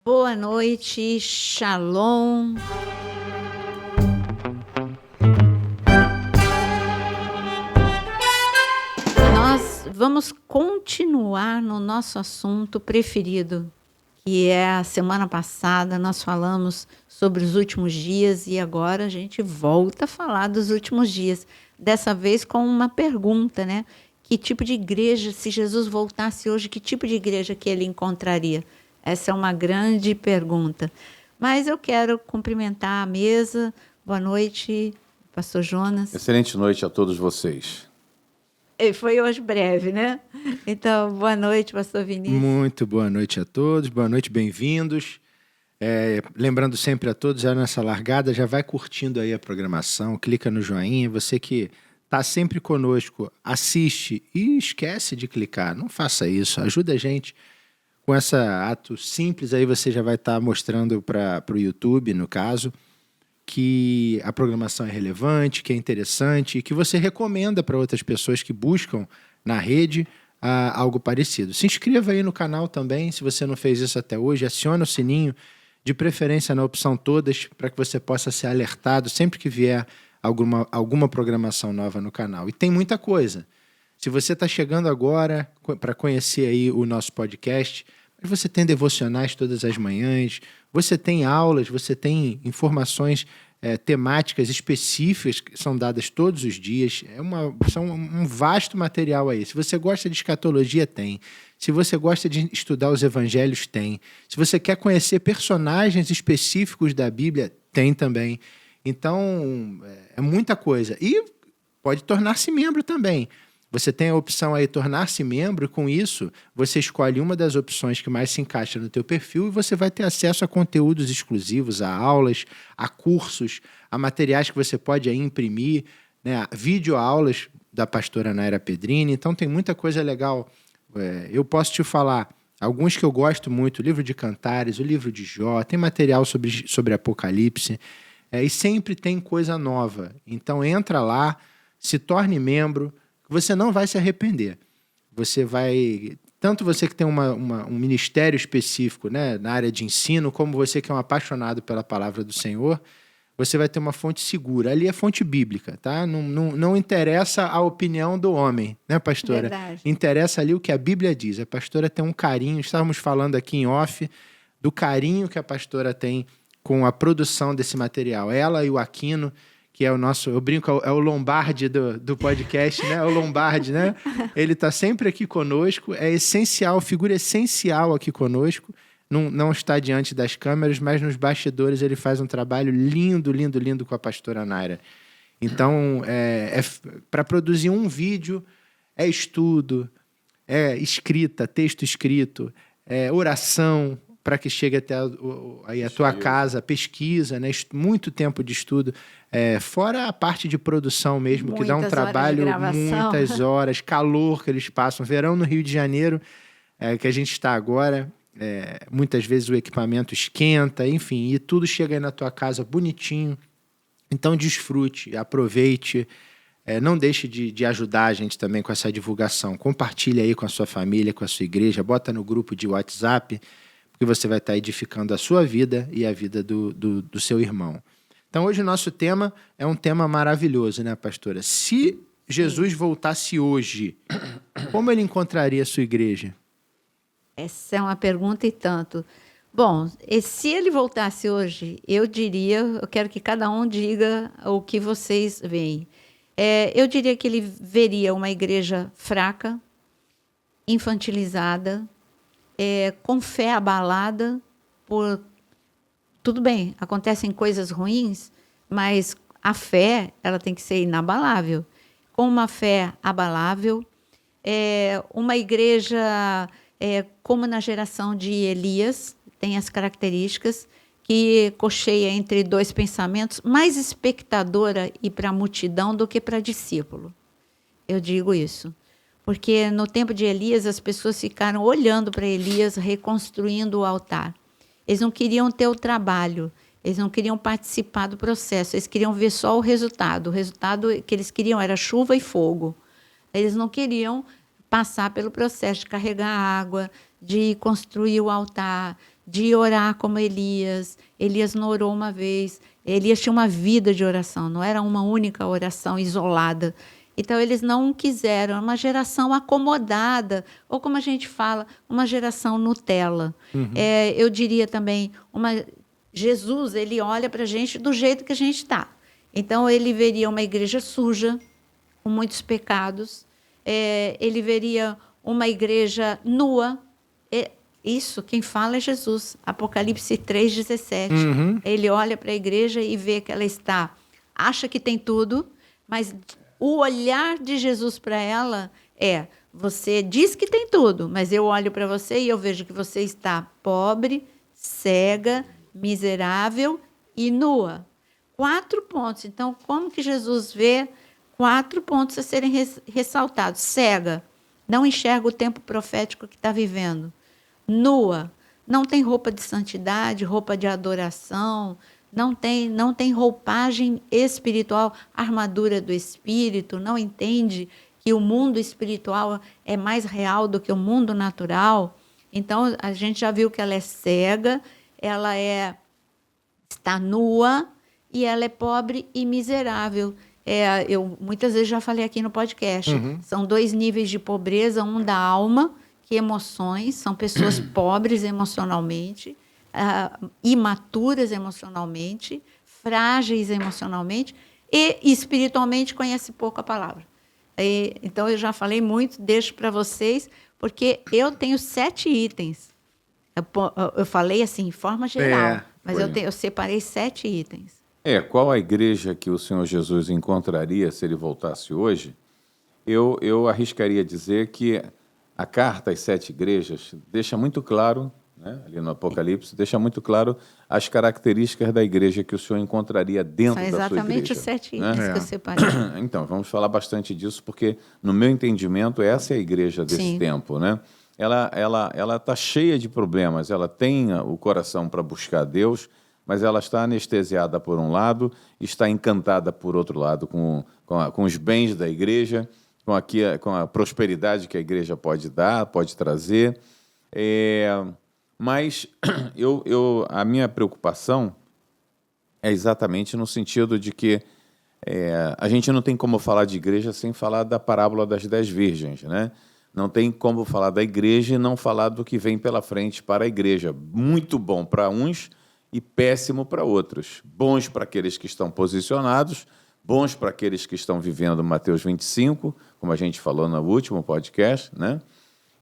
Boa noite, Shalom. Nós vamos continuar no nosso assunto preferido, que é a semana passada nós falamos sobre os últimos dias e agora a gente volta a falar dos últimos dias. Dessa vez com uma pergunta, né? Que tipo de igreja, se Jesus voltasse hoje, que tipo de igreja que ele encontraria? Essa é uma grande pergunta. Mas eu quero cumprimentar a mesa. Boa noite, pastor Jonas. Excelente noite a todos vocês. E foi hoje breve, né? Então, boa noite, pastor Vinícius. Muito boa noite a todos, boa noite, bem-vindos. Lembrando sempre a todos, já nessa largada, já vai curtindo aí a programação, clica no joinha, você que está sempre conosco, assiste e esquece de clicar, não faça isso, ajuda a gente. Com esse ato simples aí você já vai estar mostrando para o YouTube, no caso, que a programação é relevante, que é interessante e que você recomenda para outras pessoas que buscam na rede algo parecido. Se inscreva aí no canal também, se você não fez isso até hoje, aciona o sininho, de preferência na opção todas, para que você possa ser alertado sempre que vier alguma programação nova no canal. E tem muita coisa. Se você está chegando agora para conhecer aí o nosso podcast, você tem devocionais todas as manhãs, você tem aulas, você tem informações temáticas específicas que são dadas todos os dias. São um vasto material aí. Se você gosta de escatologia, tem. Se você gosta de estudar os evangelhos, tem. Se você quer conhecer personagens específicos da Bíblia, tem também. Então, é muita coisa. E pode tornar-se membro também. Você tem a opção aí tornar-se membro e com isso você escolhe uma das opções que mais se encaixa no teu perfil e você vai ter acesso a conteúdos exclusivos, a aulas, a cursos, a materiais que você pode aí imprimir, né, videoaulas da pastora Naira Pedrini. Então tem muita coisa legal. Eu posso te falar alguns que eu gosto muito, o livro de Cantares, o livro de Jó, tem material sobre Apocalipse e sempre tem coisa nova. Então entra lá, se torne membro, você não vai se arrepender. Você vai... Tanto você que tem um ministério específico, né, na área de ensino, como você que é um apaixonado pela palavra do Senhor, você vai ter uma fonte segura. Ali é fonte bíblica, tá? Não interessa a opinião do homem, né, pastora? Verdade. Interessa ali o que a Bíblia diz. A pastora tem um carinho, estávamos falando aqui em off, do carinho que a pastora tem com a produção desse material. Ela e o Aquino, que é o nosso, eu brinco, é o Lombardi do podcast, né? É o Lombardi, né? Ele está sempre aqui conosco, é essencial, figura essencial aqui conosco, não está diante das câmeras, mas nos bastidores ele faz um trabalho lindo, lindo, lindo com a pastora Naira. Então, para produzir um vídeo, é estudo, é escrita, texto escrito, é oração, para que chegue até a tua casa, pesquisa, né? Muito tempo de estudo, fora a parte de produção mesmo, Muitas que dá um trabalho, muitas horas, calor que eles passam, verão no Rio de Janeiro, que a gente está agora, muitas vezes o equipamento esquenta, enfim, e tudo chega aí na tua casa bonitinho. Então desfrute, aproveite, não deixe de ajudar a gente também com essa divulgação, compartilhe aí com a sua família, com a sua igreja, bota no grupo de WhatsApp, que você vai estar edificando a sua vida e a vida do seu irmão. Então, hoje o nosso tema é um tema maravilhoso, né, pastora? Se Jesus voltasse hoje, como ele encontraria a sua igreja? Essa é uma pergunta e tanto. Bom, e se ele voltasse hoje, eu quero que cada um diga o que vocês veem. Eu diria que ele veria uma igreja fraca, infantilizada, com fé abalada por... Tudo bem, acontecem coisas ruins, mas a fé ela tem que ser inabalável. Com uma fé abalável, uma igreja como na geração de Elias, tem as características que cocheia entre dois pensamentos, mais espectadora e para a multidão do que para discípulo. Eu digo isso. Porque no tempo de Elias, as pessoas ficaram olhando para Elias, reconstruindo o altar. Eles não queriam ter o trabalho, eles não queriam participar do processo, eles queriam ver só o resultado. O resultado que eles queriam era chuva e fogo. Eles não queriam passar pelo processo de carregar água, de construir o altar, de orar como Elias. Elias não orou uma vez. Elias tinha uma vida de oração, não era uma única oração isolada. Então, eles não quiseram, uma geração acomodada, ou como a gente fala, uma geração Nutella. Eu diria também, Jesus, ele olha para a gente do jeito que a gente está. Então, ele veria uma igreja suja, com muitos pecados. Ele veria uma igreja nua. Isso, quem fala é Jesus. Apocalipse 3,17. Ele olha para a igreja e vê que ela acha que tem tudo, mas o olhar de Jesus para ela você diz que tem tudo, mas eu olho para você e eu vejo que você está pobre, cega, miserável e nua. 4 pontos. Então, como que Jesus vê 4 pontos a serem ressaltados? Cega, não enxerga o tempo profético que está vivendo. Nua, não tem roupa de santidade, roupa de adoração, não tem roupagem espiritual, armadura do espírito, não entende que o mundo espiritual é mais real do que o mundo natural. Então, a gente já viu que ela é cega, ela está nua e ela é pobre e miserável. Eu muitas vezes já falei aqui no podcast, são 2 níveis de pobreza, um da alma, que emoções, são pessoas pobres emocionalmente, imaturas emocionalmente, frágeis emocionalmente e espiritualmente conhece pouco a palavra. Então, eu já falei muito, deixo para vocês, porque eu tenho 7 itens. Eu falei assim, em forma geral, mas eu separei 7 itens. Qual a igreja que o Senhor Jesus encontraria se ele voltasse hoje? Eu arriscaria dizer que a carta às 7 igrejas deixa muito claro, né, ali no Apocalipse, deixa muito claro as características da igreja que o Senhor encontraria dentro da sua igreja. São exatamente os 7 itens que eu separei. Então, vamos falar bastante disso, porque, no meu entendimento, essa é a igreja desse tempo, né? Ela está cheia de problemas, ela tem o coração para buscar Deus, mas ela está anestesiada por um lado, está encantada por outro lado com os bens da igreja, com a prosperidade que a igreja pode dar, pode trazer. Mas a minha preocupação é exatamente no sentido de que a gente não tem como falar de igreja sem falar da parábola das 10 virgens, né? Não tem como falar da igreja e não falar do que vem pela frente para a igreja. Muito bom para uns e péssimo para outros. Bons para aqueles que estão posicionados, bons para aqueles que estão vivendo Mateus 25, como a gente falou no último podcast, né?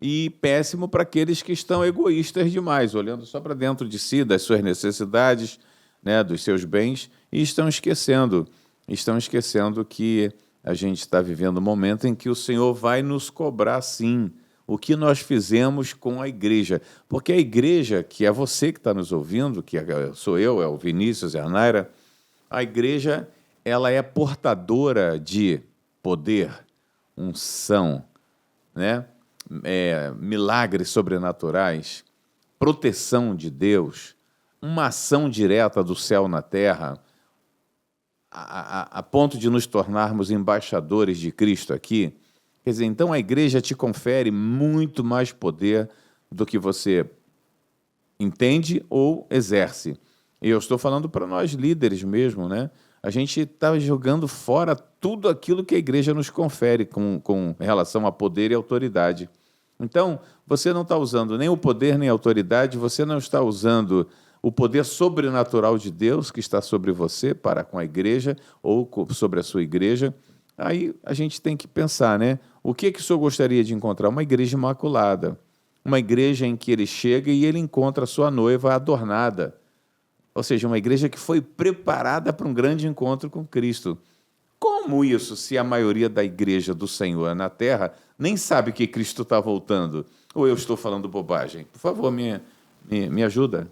E péssimo para aqueles que estão egoístas demais, olhando só para dentro de si, das suas necessidades, né, dos seus bens, e estão esquecendo que a gente está vivendo um momento em que o Senhor vai nos cobrar, sim, o que nós fizemos com a igreja. Porque a igreja, que é você que está nos ouvindo, que sou eu, é o Vinícius, é a Naira, a igreja, ela é portadora de poder, unção, né? Milagres sobrenaturais, proteção de Deus, uma ação direta do céu na terra, a ponto de nos tornarmos embaixadores de Cristo aqui. Quer dizer, então a igreja te confere muito mais poder do que você entende ou exerce. E eu estou falando para nós líderes mesmo, né? A gente está jogando fora tudo aquilo que a igreja nos confere com relação a poder e autoridade. Então, você não está usando nem o poder nem a autoridade, você não está usando o poder sobrenatural de Deus que está sobre você para com a igreja ou sobre a sua igreja. Aí a gente tem que pensar, né? O que o senhor gostaria de encontrar? Uma igreja imaculada. Uma igreja em que ele chega e ele encontra a sua noiva adornada. Ou seja, uma igreja que foi preparada para um grande encontro com Cristo. Como isso, se a maioria da igreja do Senhor na Terra nem sabe que Cristo está voltando? Ou eu estou falando bobagem? Por favor, me ajuda.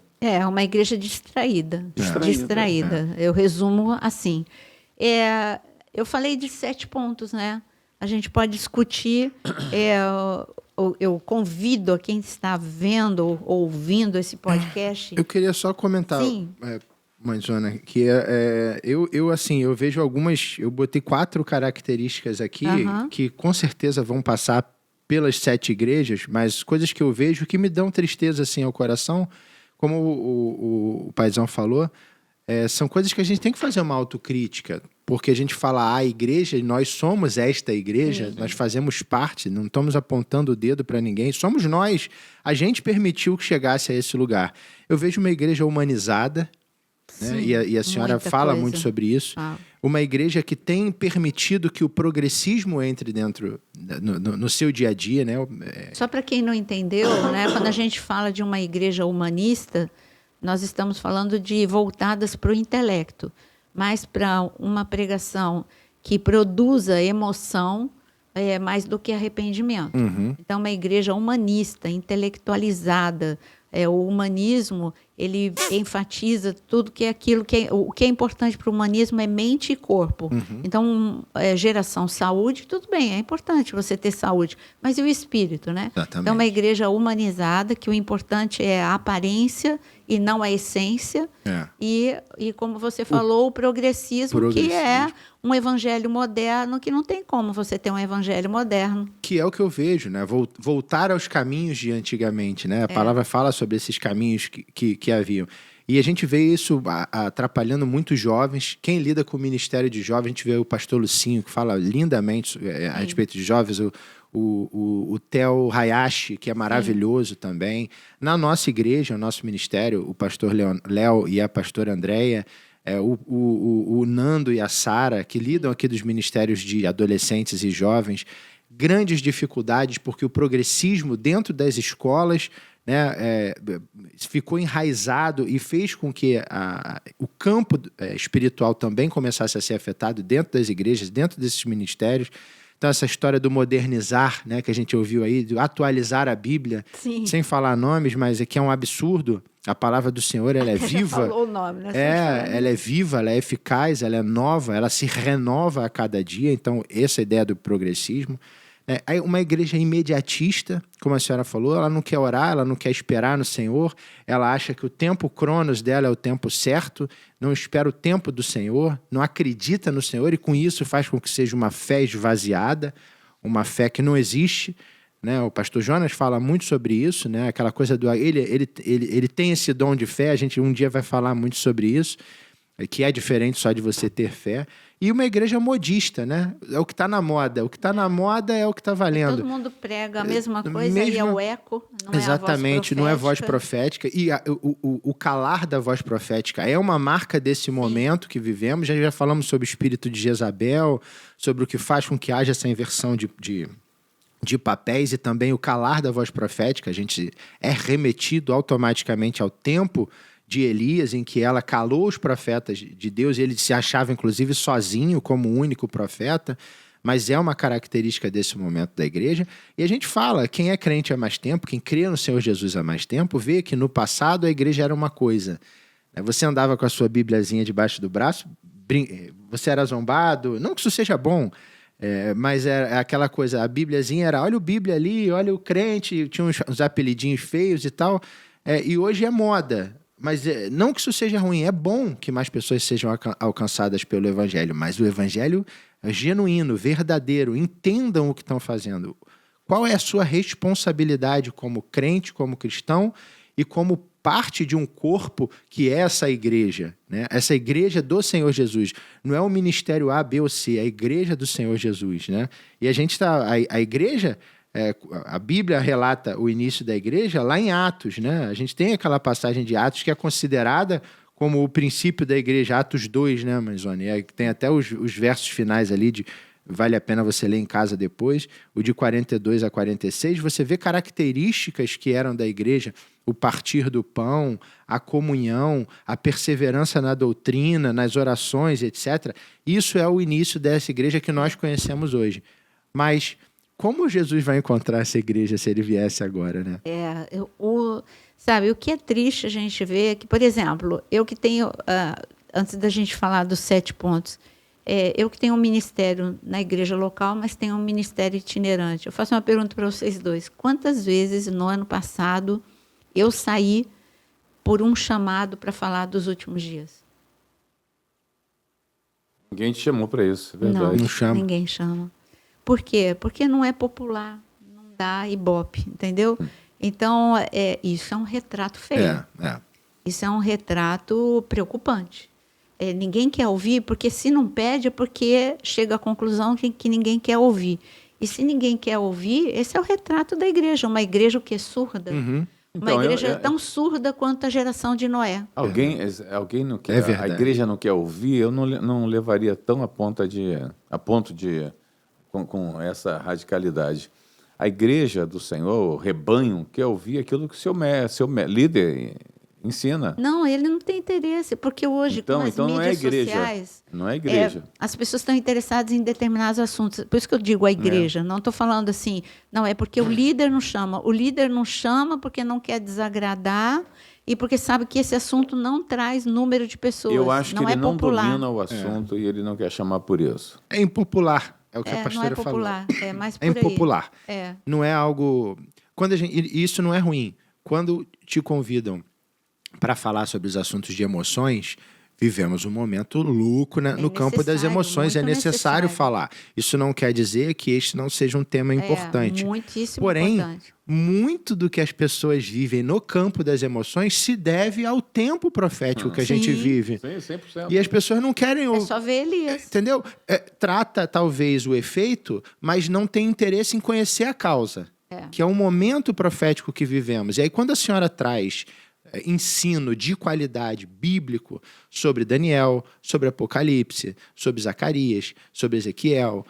Uma igreja distraída. Distraída. Eu resumo assim. Eu falei de 7 pontos, né? A gente pode discutir. Eu convido a quem está vendo ou ouvindo esse podcast. Eu queria só comentar, Mãezona, que eu vejo algumas. Eu botei 4 características aqui que com certeza vão passar pelas 7 igrejas, mas coisas que eu vejo que me dão tristeza assim ao coração. como o paizão falou, são coisas que a gente tem que fazer uma autocrítica, porque a gente fala a igreja, e nós somos esta igreja, nós fazemos parte, não estamos apontando o dedo para ninguém, somos nós, a gente permitiu que chegasse a esse lugar. Eu vejo uma igreja humanizada, né? E a senhora fala muito sobre isso. Uma igreja que tem permitido que o progressismo entre dentro, no seu dia a dia. Né? Só para quem não entendeu, né? Quando a gente fala de uma igreja humanista, nós estamos falando de voltadas para o intelecto, mas para uma pregação que produza emoção mais do que arrependimento. Então, uma igreja humanista, intelectualizada. O humanismo, ele enfatiza tudo que é aquilo o que é importante para o humanismo é mente e corpo. Então, geração, saúde, tudo bem, é importante você ter saúde, mas e o espírito, né? Exatamente. Então, uma igreja humanizada, que o importante é a aparência e não a essência. E como você falou, o progressismo, que é um evangelho moderno, que não tem como você ter um evangelho moderno. Que é o que eu vejo, né? Voltar aos caminhos de antigamente, né? A palavra fala sobre esses caminhos que haviam. E a gente vê isso atrapalhando muitos jovens. Quem lida com o ministério de jovens, a gente vê o pastor Lucinho, que fala lindamente a respeito de jovens, o Theo Hayashi, que é maravilhoso também. Na nossa igreja, o nosso ministério, o pastor Léo e a pastora Andréia, o Nando e a Sara, que lidam aqui dos ministérios de adolescentes e jovens, grandes dificuldades, porque o progressismo dentro das escolas, né, ficou enraizado e fez com que o campo espiritual também começasse a ser afetado dentro das igrejas, dentro desses ministérios. Então, essa história do modernizar, né, que a gente ouviu aí, de atualizar a Bíblia, sem falar nomes, mas que é um absurdo. A palavra do Senhor, ela é viva. Já falou o nome, né? Ela é viva, ela é eficaz, ela é nova, ela se renova a cada dia. Então, essa é a ideia do progressismo. Uma igreja imediatista, como a senhora falou, ela não quer orar, ela não quer esperar no Senhor, ela acha que o tempo cronos dela é o tempo certo, não espera o tempo do Senhor, não acredita no Senhor e com isso faz com que seja uma fé esvaziada, uma fé que não existe. Né? O pastor Jonas fala muito sobre isso, né? Aquela coisa do... Ele tem esse dom de fé, a gente um dia vai falar muito sobre isso, que é diferente só de você ter fé. E uma igreja modista, né? É o que está na moda. O que está na moda é o que está valendo. Todo mundo prega a mesma coisa e é o eco, não é a voz Exatamente, não é voz profética. E o calar da voz profética é uma marca desse momento que vivemos. Já falamos sobre o espírito de Jezabel, sobre o que faz com que haja essa inversão de papéis e também o calar da voz profética. A gente é remetido automaticamente ao tempo de Elias, em que ela calou os profetas de Deus, e ele se achava, inclusive, sozinho como o único profeta, mas é uma característica desse momento da igreja. E a gente fala, quem é crente há mais tempo, quem crê no Senhor Jesus há mais tempo, vê que no passado a igreja era uma coisa. Você andava com a sua bíbliazinha debaixo do braço, você era zombado, não que isso seja bom, mas é aquela coisa, a bíbliazinha era, olha o Bíblia ali, olha o crente, tinha uns apelidinhos feios e tal, e hoje é moda. Mas não que isso seja ruim, é bom que mais pessoas sejam alcançadas pelo Evangelho, mas o Evangelho é genuíno, verdadeiro, entendam o que estão fazendo. Qual é a sua responsabilidade como crente, como cristão e como parte de um corpo que é essa igreja, né? Essa igreja do Senhor Jesus. Não é o ministério A, B ou C, é a igreja do Senhor Jesus, né? E a gente está... A igreja... a Bíblia relata o início da igreja lá em Atos, né? A gente tem aquela passagem de Atos que é considerada como o princípio da igreja, Atos 2, né, Manzoni? Tem até os versos finais ali, vale a pena você ler em casa depois, o de 42 a 46, você vê características que eram da igreja, o partir do pão, a comunhão, a perseverança na doutrina, nas orações, etc. Isso é o início dessa igreja que nós conhecemos hoje. Mas... como Jesus vai encontrar essa igreja se ele viesse agora, né? Sabe, o que é triste a gente ver é que, por exemplo, eu que tenho, antes da gente falar dos 7 pontos, eu que tenho um ministério na igreja local, mas tenho um ministério itinerante. Eu faço uma pergunta para vocês dois. Quantas vezes no ano passado eu saí por um chamado para falar dos últimos dias? Ninguém te chamou para isso, é verdade. Não chama. Ninguém chama. Por quê? Porque não é popular, não dá ibope, entendeu? Então, isso é um retrato feio. Isso é um retrato preocupante. Ninguém quer ouvir, porque se não pede é porque chega à conclusão que ninguém quer ouvir. E se ninguém quer ouvir, esse é o retrato da igreja. Uma igreja que é surda. Uma Então, igreja tão surda quanto a geração de Noé. Alguém não quer, verdade. a igreja não quer ouvir, eu não levaria tão a ponto de com essa radicalidade. A igreja do Senhor, o rebanho, quer ouvir aquilo que o seu líder ensina. Não, ele não tem interesse, porque hoje, com as não é mídias igreja. sociais... Não é igreja. As pessoas estão interessadas em determinados assuntos. Por isso que eu digo a igreja. Não estou falando assim, não, é porque o líder não chama. O líder não chama porque não quer desagradar e porque sabe que esse assunto não traz número de pessoas. Eu acho que não ele é não popular. domina o assunto e ele não quer chamar por isso. É impopular, é o que a Não é pastora falou. popular, é mais por É impopular. aí. Não é algo... E isso não é ruim. Quando te convidam para falar sobre os assuntos de emoções, vivemos um momento louco no campo das emoções. É necessário falar. Isso não quer dizer que este não seja um tema importante. Muitíssimo Porém, importante. muito do que as pessoas vivem no campo das emoções se deve ao tempo profético que a gente vive. Sim, 100%. E as pessoas não querem... É só ver Elias. Entendeu? Trata, talvez, o efeito, mas não tem interesse em conhecer a causa. Que é um momento profético que vivemos. E aí, quando a senhora traz ensino de qualidade bíblico sobre Daniel, sobre Apocalipse, sobre Zacarias, sobre Ezequiel,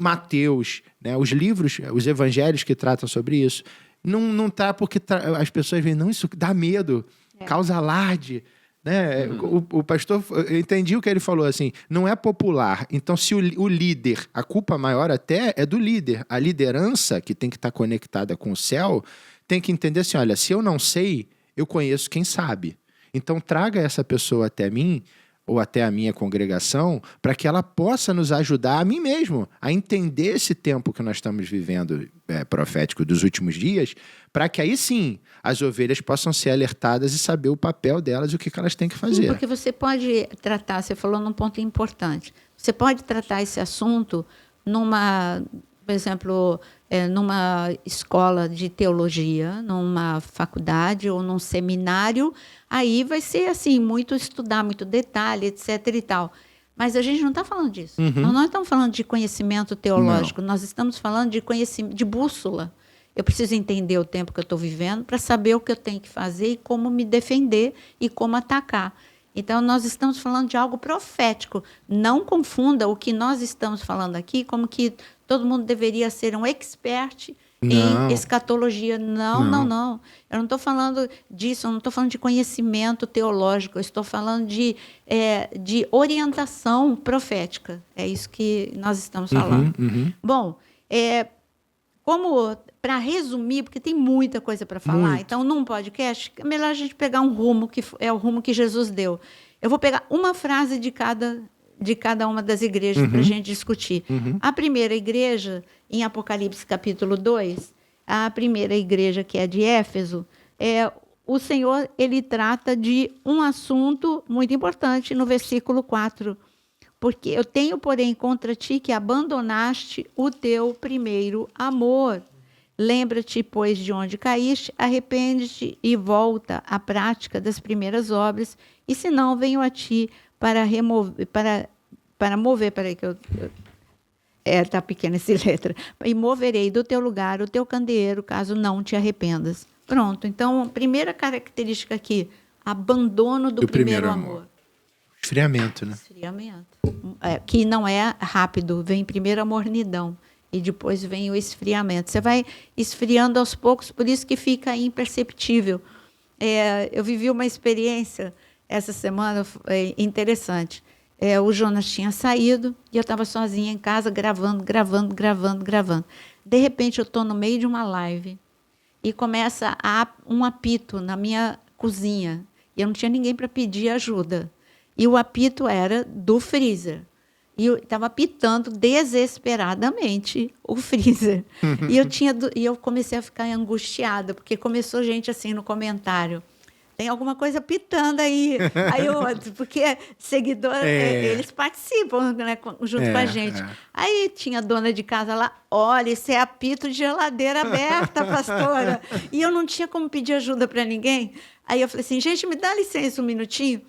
Mateus, né, os livros, os evangelhos que tratam sobre isso, não tá porque as pessoas veem, não, isso dá medo, causa alarde. Né? O pastor, eu entendi o que ele falou, assim, não é popular. Então, se o líder, a culpa maior até é do líder. A liderança, que tem que estar conectada com o céu, tem que entender assim, olha, se eu não sei, eu conheço quem sabe. Então, traga essa pessoa até mim, ou até a minha congregação, para que ela possa nos ajudar, a mim mesmo, a entender esse tempo que nós estamos vivendo profético dos últimos dias, para que aí sim as ovelhas possam ser alertadas e saber o papel delas e o que elas têm que fazer. Sim, porque você pode tratar, você falou num ponto importante, você pode tratar esse assunto por exemplo, numa escola de teologia, numa faculdade ou num seminário, aí vai ser assim, muito estudar, muito detalhe, etc. e tal. Mas a gente não está falando disso. Nós não estamos falando de conhecimento teológico, nós estamos falando de conhecimento, de bússola. Eu preciso entender o tempo que eu estou vivendo para saber o que eu tenho que fazer e como me defender e como atacar. Então, nós estamos falando de algo profético. Não confunda o que nós estamos falando aqui como que todo mundo deveria ser um expert em escatologia. Não. Eu não estou falando disso, eu não estou falando de conhecimento teológico, eu estou falando de orientação profética. É isso que nós estamos falando. Bom, para resumir, porque tem muita coisa para falar, então, num podcast, é melhor a gente pegar um rumo, que é o rumo que Jesus deu. Eu vou pegar uma frase de cada uma das igrejas para a gente discutir. A primeira igreja, em Apocalipse capítulo 2, a primeira igreja, que é de Éfeso, o Senhor ele trata de um assunto muito importante no versículo 4. Porque eu tenho, porém, contra ti que abandonaste o teu primeiro amor. Lembra-te, pois, de onde caíste, arrepende-te e volta à prática das primeiras obras, e se não, venho a ti para remover, peraí que está pequena essa letra, e moverei do teu lugar o teu candeeiro, caso não te arrependas. Pronto, então, primeira característica aqui, abandono do primeiro amor. Esfriamento, né? Esfriamento. Que não é rápido, vem primeiro a mornidão e depois vem o esfriamento. Você vai esfriando aos poucos, por isso que fica imperceptível. Eu vivi uma experiência essa semana interessante. O Jonas tinha saído e eu estava sozinha em casa gravando. De repente, eu estou no meio de uma live e começa um apito na minha cozinha. E eu não tinha ninguém para pedir ajuda. E o apito era do freezer. E eu estava apitando desesperadamente o freezer. E eu comecei a ficar angustiada, porque começou gente assim no comentário. Tem alguma coisa pitando aí. Porque seguidor, eles participam, né, junto com a gente. Aí tinha a dona de casa lá, olha, isso é apito de geladeira aberta, pastora. E eu não tinha como pedir ajuda para ninguém. Aí eu falei assim, gente, me dá licença um minutinho.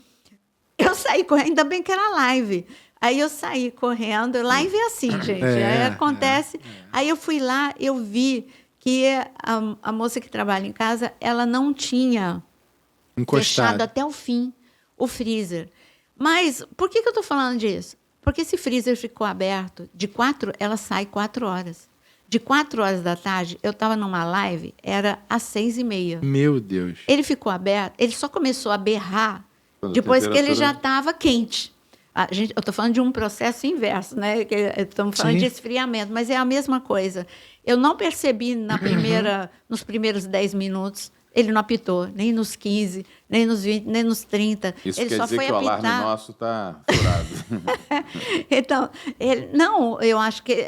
Eu saí correndo, ainda bem que era live. Aí eu saí correndo, live é assim, gente. Aí acontece. Aí eu fui lá, eu vi que a moça que trabalha em casa, ela não tinha fechado até o fim o freezer. Mas por que eu estou falando disso? Porque esse freezer ficou aberto ela sai 4 horas. De 4 horas da tarde, eu estava numa live, era às 6h30. Meu Deus. Ele ficou aberto, ele só começou a berrar depois que ele já estava quente. Eu estou falando de um processo inverso, né? Estamos falando de esfriamento, mas é a mesma coisa. Eu não percebi nos primeiros 10 minutos, ele não apitou, nem nos 15, nem nos 20, nem nos 30. Isso ele quer só dizer foi que apitar. o alarme nosso está furado. Então, eu acho que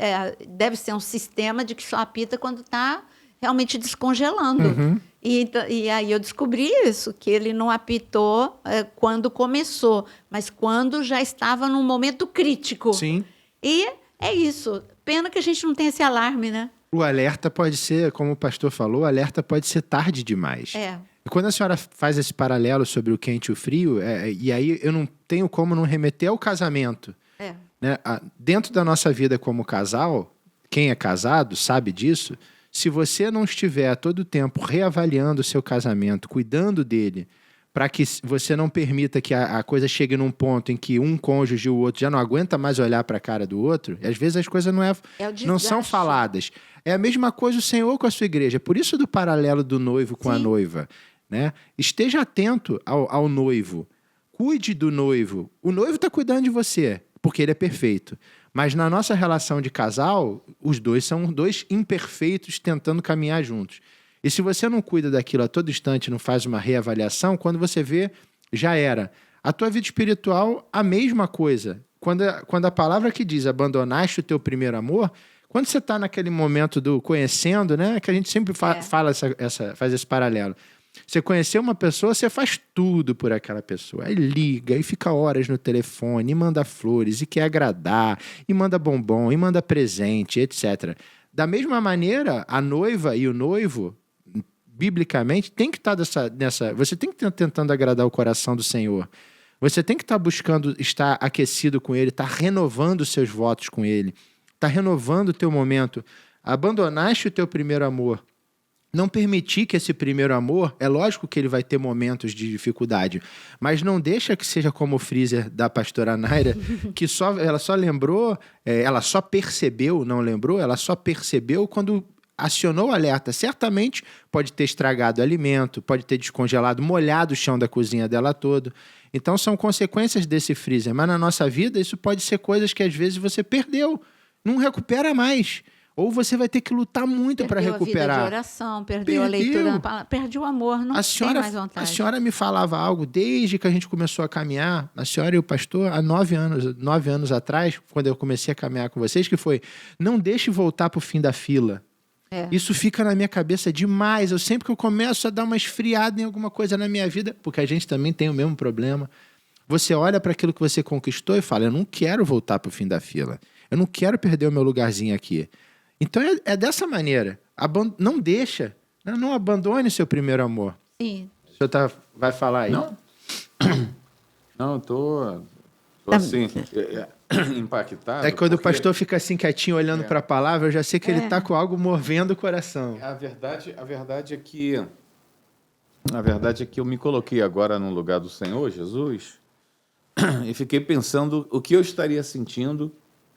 deve ser um sistema de que só apita quando está realmente descongelando. E aí eu descobri isso, que ele não apitou quando começou, mas quando já estava num momento crítico. Sim. E é isso. Pena que a gente não tem esse alarme, né? O alerta pode ser, como o pastor falou, o alerta pode ser tarde demais. E quando a senhora faz esse paralelo sobre o quente e o frio, e aí eu não tenho como não remeter ao casamento. Né? Dentro da nossa vida como casal, quem é casado sabe disso, se você não estiver a todo tempo reavaliando o seu casamento, cuidando dele, para que você não permita que a coisa chegue num ponto em que um cônjuge e o outro já não aguenta mais olhar para a cara do outro, e às vezes as coisas não são faladas. É a mesma coisa o Senhor com a sua igreja. Por isso do paralelo do noivo com a noiva. Né? Esteja atento ao noivo. Cuide do noivo. O noivo está cuidando de você, porque ele é perfeito. Mas na nossa relação de casal, os dois são dois imperfeitos tentando caminhar juntos. E se você não cuida daquilo a todo instante, não faz uma reavaliação, quando você vê, já era. A tua vida espiritual, a mesma coisa. Quando a palavra que diz abandonaste o teu primeiro amor, quando você está naquele momento do conhecendo, né, que a gente sempre fala faz esse paralelo. Você conheceu uma pessoa, você faz tudo por aquela pessoa. Aí liga, e fica horas no telefone, e manda flores, e quer agradar, e manda bombom, e manda presente, etc. Da mesma maneira, a noiva e o noivo, biblicamente, tem que estar você tem que estar tentando agradar o coração do Senhor. Você tem que estar buscando estar aquecido com Ele, estar renovando os seus votos com Ele, estar renovando o teu momento. Abandonaste o teu primeiro amor. Não permitir que esse primeiro amor, é lógico que ele vai ter momentos de dificuldade, mas não deixa que seja como o freezer da pastora Naira, que ela só lembrou, ela só percebeu, não lembrou, ela só percebeu quando acionou o alerta. Certamente pode ter estragado o alimento, pode ter descongelado, molhado o chão da cozinha dela todo. Então são consequências desse freezer, mas na nossa vida isso pode ser coisas que às vezes você perdeu, não recupera mais. Ou você vai ter que lutar muito para recuperar. Perdeu a vida de oração, perdeu a leitura da palavra, perdeu o amor, não tem mais vontade. A senhora me falava algo desde que a gente começou a caminhar, a senhora e o pastor, há 9 anos atrás, quando eu comecei a caminhar com vocês, que foi, não deixe voltar para o fim da fila. Isso fica na minha cabeça demais. Sempre que eu começo a dar uma esfriada em alguma coisa na minha vida, porque a gente também tem o mesmo problema, você olha para aquilo que você conquistou e fala, eu não quero voltar para o fim da fila. Eu não quero perder o meu lugarzinho aqui. Então é dessa maneira. Não deixa, não abandone seu primeiro amor. Sim. O senhor vai falar aí? Não, eu tô assim, impactado. É quando o pastor fica assim quietinho olhando para a palavra, eu já sei que ele está com algo movendo o coração. A verdade é que eu me coloquei agora no lugar do Senhor Jesus e fiquei pensando o que eu estaria sentindo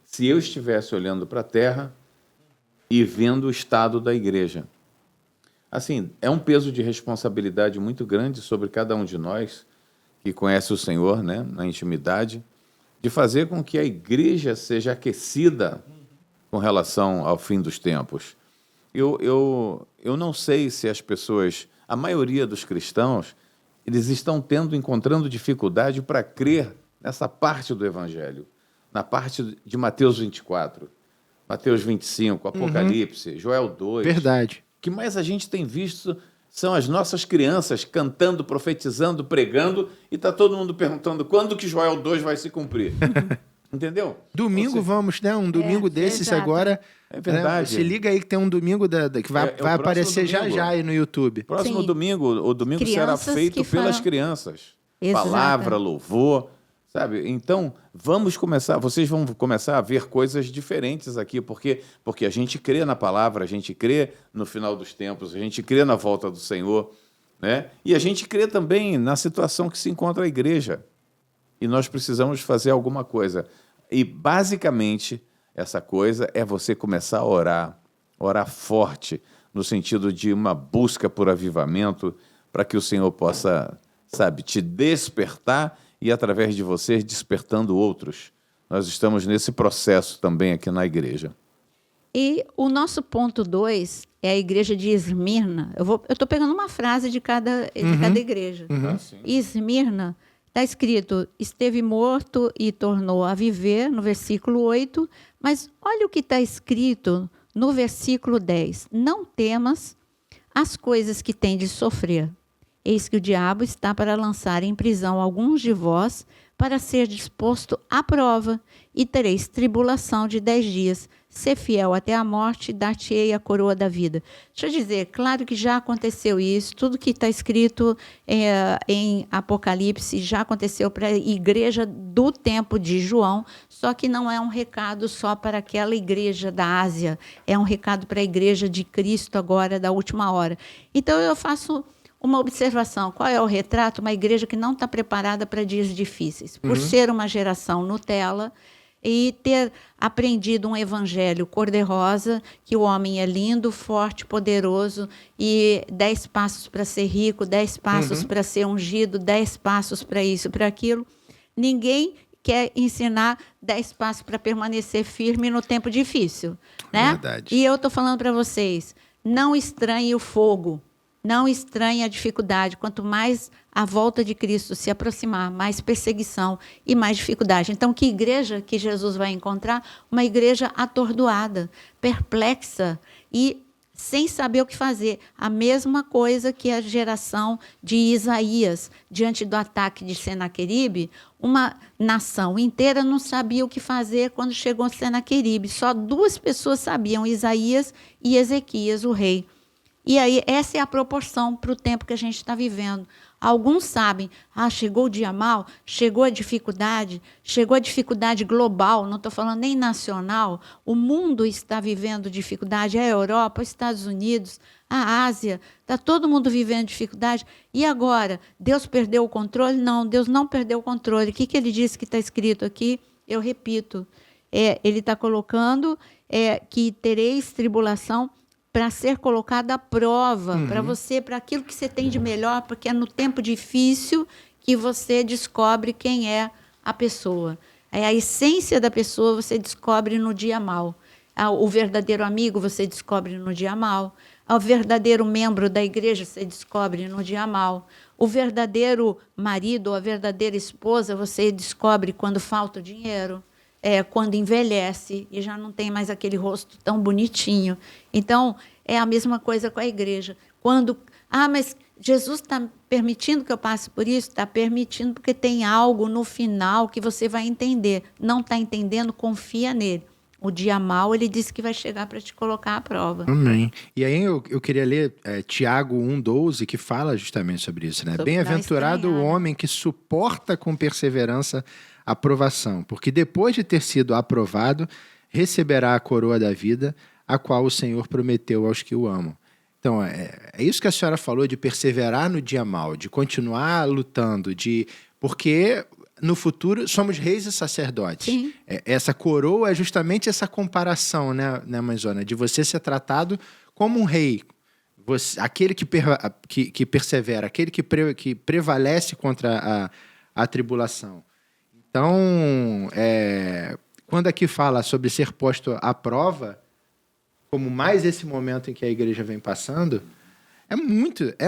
se eu estivesse olhando para a terra e vendo o estado da igreja. Assim, é um peso de responsabilidade muito grande sobre cada um de nós que conhece o Senhor, né, na intimidade, de fazer com que a igreja seja aquecida com relação ao fim dos tempos. Eu não sei se as pessoas, a maioria dos cristãos, eles estão encontrando dificuldade para crer nessa parte do Evangelho, na parte de Mateus 24, Mateus 25, Apocalipse, Joel 2. Verdade. O que mais a gente tem visto são as nossas crianças cantando, profetizando, pregando, e está todo mundo perguntando quando que Joel 2 vai se cumprir. Entendeu? Domingo vamos, né? Um domingo desses exato. agora, É verdade. Se liga aí que tem um domingo que vai o próximo aparecer domingo. já aí no YouTube. Próximo Sim. domingo, o domingo Crianças será feito que pelas farão- crianças. Exato. Palavra, louvor, sabe? Então, vocês vão começar a ver coisas diferentes aqui, porque a gente crê na palavra, a gente crê no final dos tempos, a gente crê na volta do Senhor, né? E a gente crê também na situação que se encontra a igreja. E nós precisamos fazer alguma coisa. E, basicamente, essa coisa é você começar a orar forte, no sentido de uma busca por avivamento, para que o Senhor possa, sabe, te despertar e, através de você, despertando outros. Nós estamos nesse processo também aqui na igreja. E o nosso ponto 2 é a igreja de Esmirna. Eu estou pegando uma frase de cada igreja. Assim. Esmirna, está escrito, esteve morto e tornou a viver, no versículo 8. Mas olha o que está escrito no versículo 10. Não temas as coisas que tem de sofrer. Eis que o diabo está para lançar em prisão alguns de vós, para ser disposto à prova, e tereis tribulação de 10 dias. Ser fiel até a morte, dar-te-ei a coroa da vida. Deixa eu dizer, claro que já aconteceu isso, tudo que está escrito em Apocalipse já aconteceu para a igreja do tempo de João, só que não é um recado só para aquela igreja da Ásia, é um recado para a igreja de Cristo agora, da última hora. Então, eu faço uma observação. Qual é o retrato? Uma igreja que não está preparada para dias difíceis. Por ser uma geração Nutella e ter aprendido um evangelho cor-de-rosa, que o homem é lindo, forte, poderoso, e 10 passos para ser rico, 10 passos para ser ungido, 10 passos para isso, para aquilo. Ninguém quer ensinar 10 passos para permanecer firme no tempo difícil, né? Verdade. E eu estou falando para vocês, não estranhe o fogo. Não estranhe a dificuldade. Quanto mais a volta de Cristo se aproximar, mais perseguição e mais dificuldade. Então, que igreja que Jesus vai encontrar? Uma igreja atordoada, perplexa e sem saber o que fazer. A mesma coisa que a geração de Isaías, diante do ataque de Senaqueribe, uma nação inteira não sabia o que fazer quando chegou Senaqueribe. Só 2 pessoas sabiam, Isaías e Ezequias, o rei. E aí, essa é a proporção para o tempo que a gente está vivendo. Alguns sabem, chegou o dia mau, chegou a dificuldade global, não estou falando nem nacional, o mundo está vivendo dificuldade, a Europa, os Estados Unidos, a Ásia, está todo mundo vivendo dificuldade. E agora, Deus perdeu o controle? Não, Deus não perdeu o controle. O que ele disse que está escrito aqui? Eu repito, ele está colocando que tereis tribulação para ser colocada à prova, para aquilo que você tem de melhor, porque é no tempo difícil que você descobre quem é a pessoa. A essência da pessoa você descobre no dia mau. O verdadeiro amigo você descobre no dia mau. O verdadeiro membro da igreja você descobre no dia mau. O verdadeiro marido ou a verdadeira esposa você descobre quando falta o dinheiro. Quando envelhece e já não tem mais aquele rosto tão bonitinho. Então, é a mesma coisa com a igreja. Mas Jesus está permitindo que eu passe por isso? Está permitindo porque tem algo no final que você vai entender. Não está entendendo? Confia nele. O dia mau, ele disse que vai chegar para te colocar à prova. Amém. E aí eu queria ler Tiago 1,12, que fala justamente sobre isso, né? Sobre Bem-aventurado o homem que suporta com perseverança a provação, porque depois de ter sido aprovado, receberá a coroa da vida, a qual o Senhor prometeu aos que o amam. Então, é isso que a senhora falou, de perseverar no dia mau, de continuar lutando, porque no futuro somos reis e sacerdotes. Sim. Essa coroa é justamente essa comparação, né, mãezona, de você ser tratado como um rei, aquele que persevera, aquele que prevalece contra a tribulação. Então, quando aqui fala sobre ser posto à prova, como mais esse momento em que a igreja vem passando, é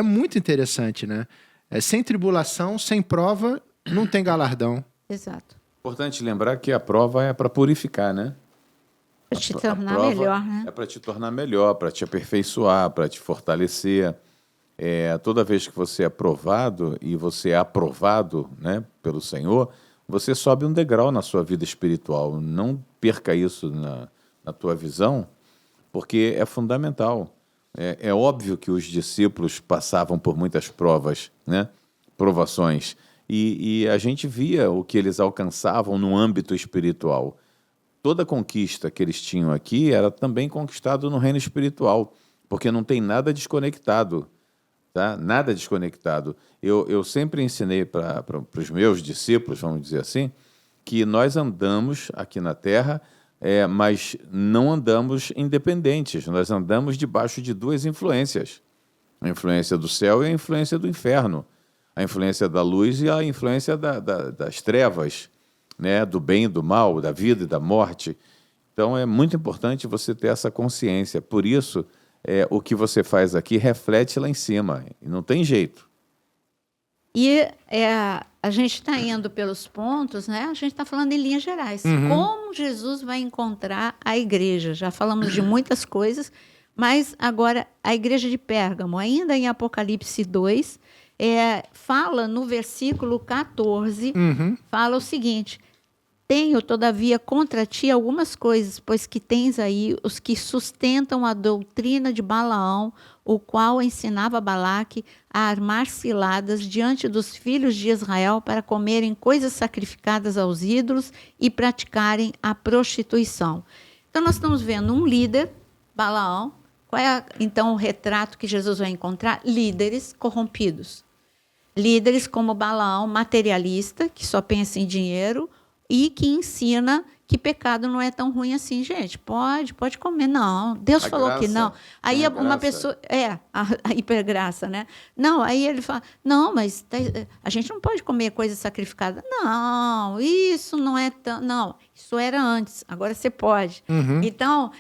muito interessante, né? Sem tribulação, sem prova, não tem galardão. Exato. Importante lembrar que a prova é para purificar, né? Para te tornar melhor, né? É para te tornar melhor, para te aperfeiçoar, para te fortalecer. Toda vez que você é aprovado e você é aprovado, né, pelo Senhor, você sobe um degrau na sua vida espiritual. Não perca isso na tua visão, porque é fundamental. É óbvio que os discípulos passavam por muitas provas, né? Provações, e a gente via o que eles alcançavam no âmbito espiritual. Toda conquista que eles tinham aqui era também conquistado no reino espiritual, porque não tem nada desconectado, tá? Nada desconectado. Eu sempre ensinei para os meus discípulos, vamos dizer assim, que nós andamos aqui na Terra, mas não andamos independentes, nós andamos debaixo de duas influências, a influência do céu e a influência do inferno, a influência da luz e a influência das trevas, né? Do bem e do mal, da vida e da morte. Então é muito importante você ter essa consciência, por isso o que você faz aqui reflete lá em cima, e não tem jeito. E a gente está indo pelos pontos, né? A gente está falando em linhas gerais. Como Jesus vai encontrar a igreja? Já falamos de muitas coisas, mas agora a igreja de Pérgamo, ainda em Apocalipse 2, fala no versículo 14, fala o seguinte: tenho, todavia, contra ti algumas coisas, pois que tens aí os que sustentam a doutrina de Balaão, o qual ensinava Balaque a armar ciladas diante dos filhos de Israel para comerem coisas sacrificadas aos ídolos e praticarem a prostituição. Então, nós estamos vendo um líder, Balaão. Qual é, então, o retrato que Jesus vai encontrar? Líderes corrompidos. Líderes como Balaão, materialista, que só pensa em dinheiro, e que ensina que pecado não é tão ruim assim, gente. Pode comer, não. Deus falou que não. Aí uma pessoa... a hipergraça, né? Não, aí ele fala, não, mas a gente não pode comer coisa sacrificada. Não, isso não é tão... Não, isso era antes, agora você pode. Então,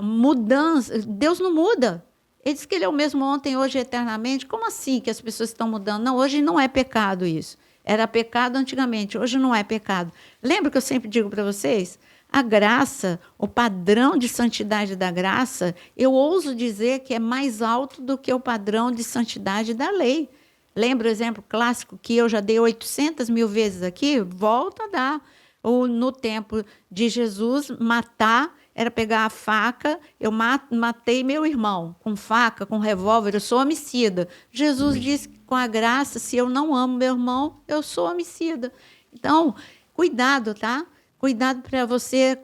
mudança... Deus não muda. Ele diz que ele é o mesmo ontem, hoje e eternamente. Como assim que as pessoas estão mudando? Não, hoje não é pecado isso. Era pecado antigamente, hoje não é pecado. Lembra que eu sempre digo para vocês? A graça, o padrão de santidade da graça, eu ouso dizer que é mais alto do que o padrão de santidade da lei. Lembra o exemplo clássico que eu já dei 800 mil vezes aqui? Volta a dar. Ou no tempo de Jesus, matar era pegar a faca, eu matei meu irmão com faca, com revólver, eu sou homicida. Jesus disse que com a graça, se eu não amo meu irmão, eu sou homicida. Então, cuidado, tá? Cuidado para você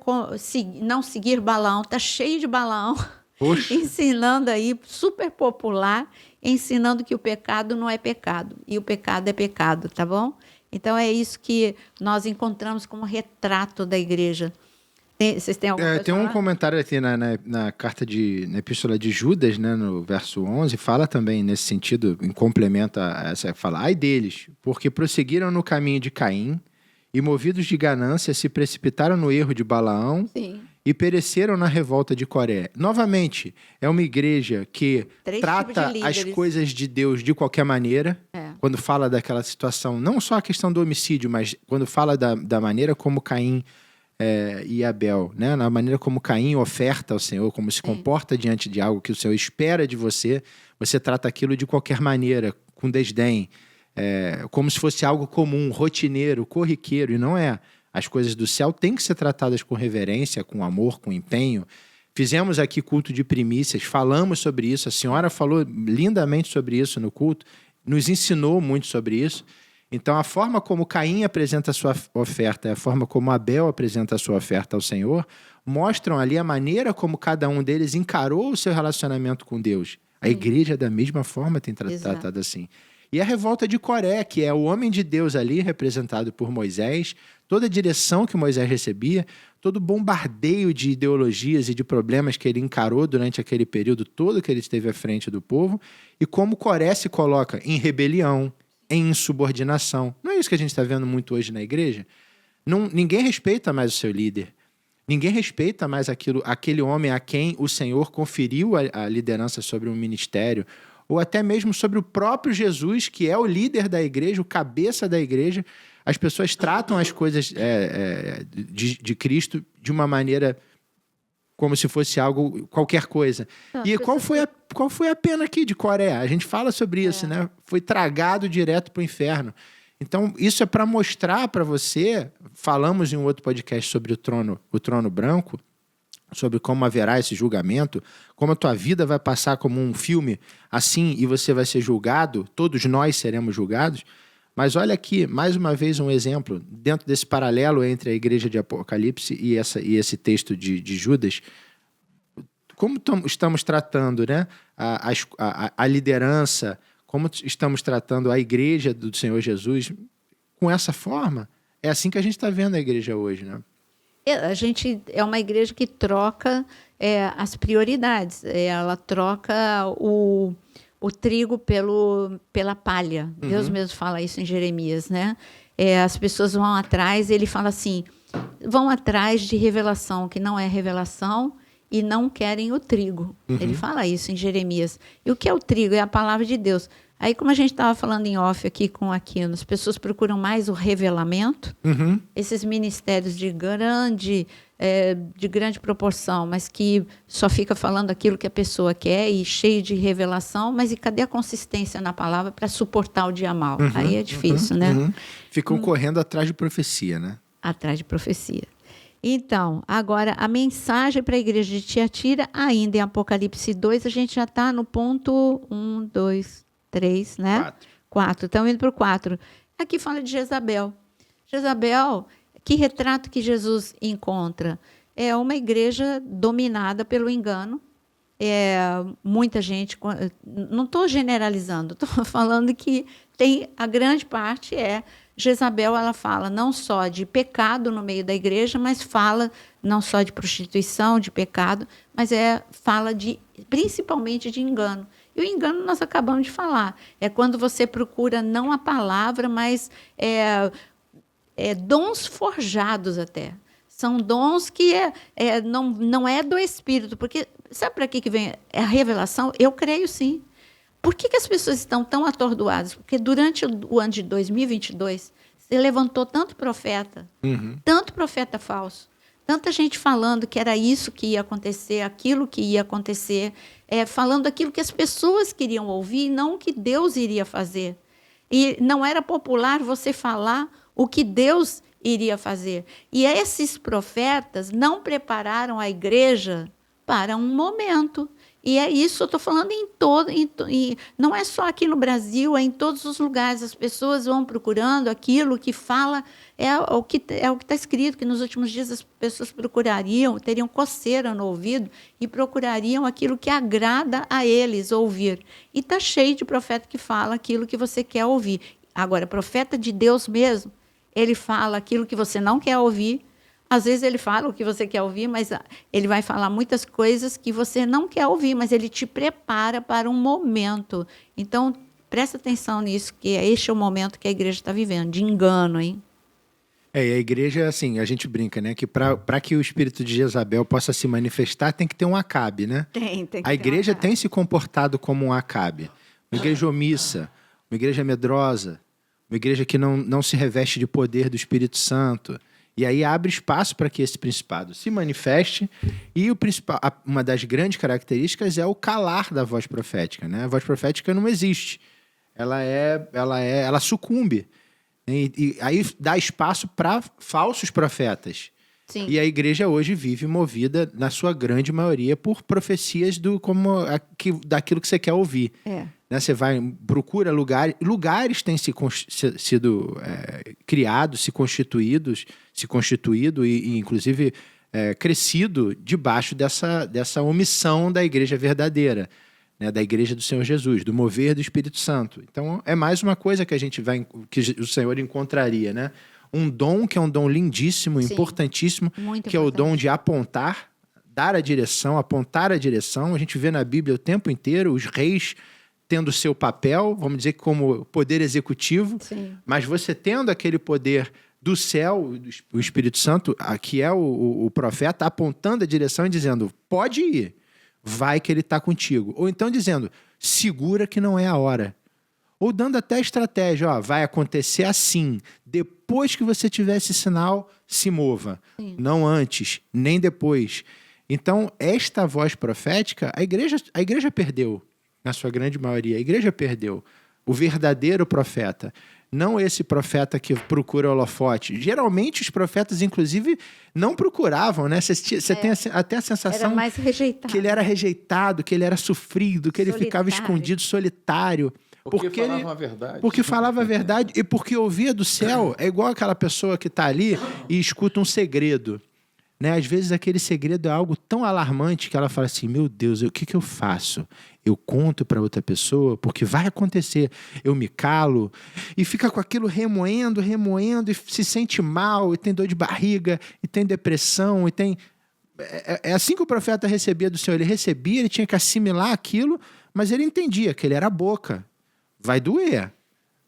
não seguir Balaão. Está cheio de Balaão ensinando aí, super popular, ensinando que o pecado não é pecado. E o pecado é pecado, tá bom? Então, é isso que nós encontramos como retrato da igreja. Vocês têm alguma coisa tem um comentário aqui na carta na epístola de Judas, né, no verso 11, fala também nesse sentido, em complemento a essa, fala: ai deles, porque prosseguiram no caminho de Caim e, movidos de ganância, se precipitaram no erro de Balaão. Sim. E pereceram na revolta de Coré. Novamente, é uma igreja que trata as coisas de Deus de qualquer maneira. Quando fala daquela situação, não só a questão do homicídio, mas quando fala da maneira como Caim e Abel, né? Na maneira como Caim oferta ao Senhor, como se comporta diante de algo que o Senhor espera de você, você trata aquilo de qualquer maneira, com desdém, como se fosse algo comum, rotineiro, corriqueiro, e não é. As coisas do céu têm que ser tratadas com reverência, com amor, com empenho. Fizemos aqui culto de primícias, falamos sobre isso, a senhora falou lindamente sobre isso no culto, nos ensinou muito sobre isso. Então, a forma como Caim apresenta a sua oferta e a forma como Abel apresenta a sua oferta ao Senhor mostram ali a maneira como cada um deles encarou o seu relacionamento com Deus. A igreja, da mesma forma, tem tratado assim. E a revolta de Coré, que é o homem de Deus ali, representado por Moisés, toda a direção que Moisés recebia, todo o bombardeio de ideologias e de problemas que ele encarou durante aquele período todo que ele esteve à frente do povo, e como Coré se coloca em rebelião, em insubordinação. Não é isso que a gente está vendo muito hoje na igreja? Ninguém respeita mais o seu líder. Ninguém respeita mais aquele homem a quem o Senhor conferiu a liderança sobre um ministério, ou até mesmo sobre o próprio Jesus, que é o líder da igreja, o cabeça da igreja. As pessoas tratam as coisas de Cristo de uma maneira como se fosse algo, qualquer coisa. E qual foi a pena aqui de Coré? A gente fala sobre isso, né? Foi tragado direto para o inferno. Então, isso é para mostrar para você, falamos em um outro podcast sobre o trono branco, sobre como haverá esse julgamento, como a tua vida vai passar como um filme assim e você vai ser julgado, todos nós seremos julgados. Mas olha aqui, mais uma vez um exemplo, dentro desse paralelo entre a igreja de Apocalipse e esse texto de Judas, como estamos tratando, né, a liderança, como estamos tratando a igreja do Senhor Jesus com essa forma. É assim que a gente está vendo a igreja hoje, né? A gente é uma igreja que troca as prioridades. Ela troca o trigo pela palha. Uhum. Deus mesmo fala isso em Jeremias, né? As pessoas vão atrás, ele fala assim, vão atrás de revelação, que não é revelação, e não querem o trigo. Uhum. Ele fala isso em Jeremias. E o que é o trigo? É a palavra de Deus. Aí, como a gente estava falando em off aqui com Aquino, as pessoas procuram mais o revelamento, uhum. Esses ministérios de grande proporção, mas que só fica falando aquilo que a pessoa quer e cheio de revelação, mas e cadê a consistência na palavra para suportar o dia mal? Uhum. Aí é difícil, né? Uhum. Ficam correndo atrás de profecia, né? Atrás de profecia. Então, agora, a mensagem para a igreja de Tiatira, ainda em Apocalipse 2, a gente já está no ponto 1, 2, 3, né? 4. Estamos indo para o 4. Aqui fala de Jezabel. Jezabel, que retrato que Jesus encontra? É uma igreja dominada pelo engano. Muita gente, não estou generalizando, estou falando que a grande parte Jezabel, ela fala não só de pecado no meio da igreja, mas fala não só de prostituição, de pecado, mas fala principalmente de engano. E o engano nós acabamos de falar. É quando você procura não a palavra, mas dons forjados até. São dons que não é do Espírito. Porque sabe para que vem a revelação? Eu creio sim. Por que as pessoas estão tão atordoadas? Porque durante o ano de 2022, se levantou tanto profeta falso, tanta gente falando que era isso que ia acontecer, aquilo que ia acontecer, falando aquilo que as pessoas queriam ouvir e não o que Deus iria fazer. E não era popular você falar o que Deus iria fazer. E esses profetas não prepararam a igreja para um momento. E é isso, eu estou falando não é só aqui no Brasil, é em todos os lugares. As pessoas vão procurando aquilo que fala, o que está escrito, que nos últimos dias as pessoas teriam coceira no ouvido e procurariam aquilo que agrada a eles ouvir. E está cheio de profeta que fala aquilo que você quer ouvir. Agora, profeta de Deus mesmo, ele fala aquilo que você não quer ouvir. Às vezes ele fala o que você quer ouvir, mas ele vai falar muitas coisas que você não quer ouvir, mas ele te prepara para um momento. Então, presta atenção nisso, que este é o momento que a igreja está vivendo, de engano, hein? E a igreja, assim, a gente brinca, né? Que para que o espírito de Jezabel possa se manifestar, tem que ter um Acabe, né? Tem que a igreja tem se comportado como um Acabe. Uma igreja omissa, uma igreja medrosa, uma igreja que não se reveste de poder do Espírito Santo. E aí abre espaço para que esse principado se manifeste. E uma das grandes características é o calar da voz profética, né? A voz profética não existe. Ela sucumbe. E aí dá espaço para falsos profetas. Sim. E a igreja hoje vive movida, na sua grande maioria, por profecias daquilo que você quer ouvir. Né? Você procura lugares têm sido criados, se constituído e inclusive crescido debaixo dessa omissão da igreja verdadeira, né? Da igreja do Senhor Jesus, do mover do Espírito Santo. Então é mais uma coisa que que o Senhor encontraria, né? Um dom que é um dom lindíssimo, sim, importantíssimo, que é o dom de apontar, dar a direção, apontar a direção. A gente vê na Bíblia o tempo inteiro os reis tendo seu papel, vamos dizer, como poder executivo, sim, mas você tendo aquele poder do céu, o Espírito Santo, que é o profeta, apontando a direção e dizendo, pode ir, vai que ele está contigo. Ou então dizendo, segura que não é a hora. Ou dando até estratégia, vai acontecer assim, depois que você tiver esse sinal, se mova. Sim. Não antes, nem depois. Então, esta voz profética, a igreja perdeu, na sua grande maioria. A igreja perdeu o verdadeiro profeta. Não esse profeta que procura holofote. Geralmente os profetas, inclusive, não procuravam, né? Você tem até a sensação Era mais rejeitado. que ele era rejeitado, que ele era sofrido, que ele ficava escondido, solitário. Porque falava a verdade. Porque falava a verdade e porque ouvia do céu. É igual aquela pessoa que está ali e escuta um segredo. Né? Às vezes aquele segredo é algo tão alarmante que ela fala assim, meu Deus, o que eu faço? Eu conto para outra pessoa, porque vai acontecer. Eu me calo e fica com aquilo remoendo, e se sente mal, e tem dor de barriga, e tem depressão, e tem... É assim que o profeta recebia do Senhor. Ele recebia, ele tinha que assimilar aquilo, mas ele entendia que ele era a boca. Vai doer,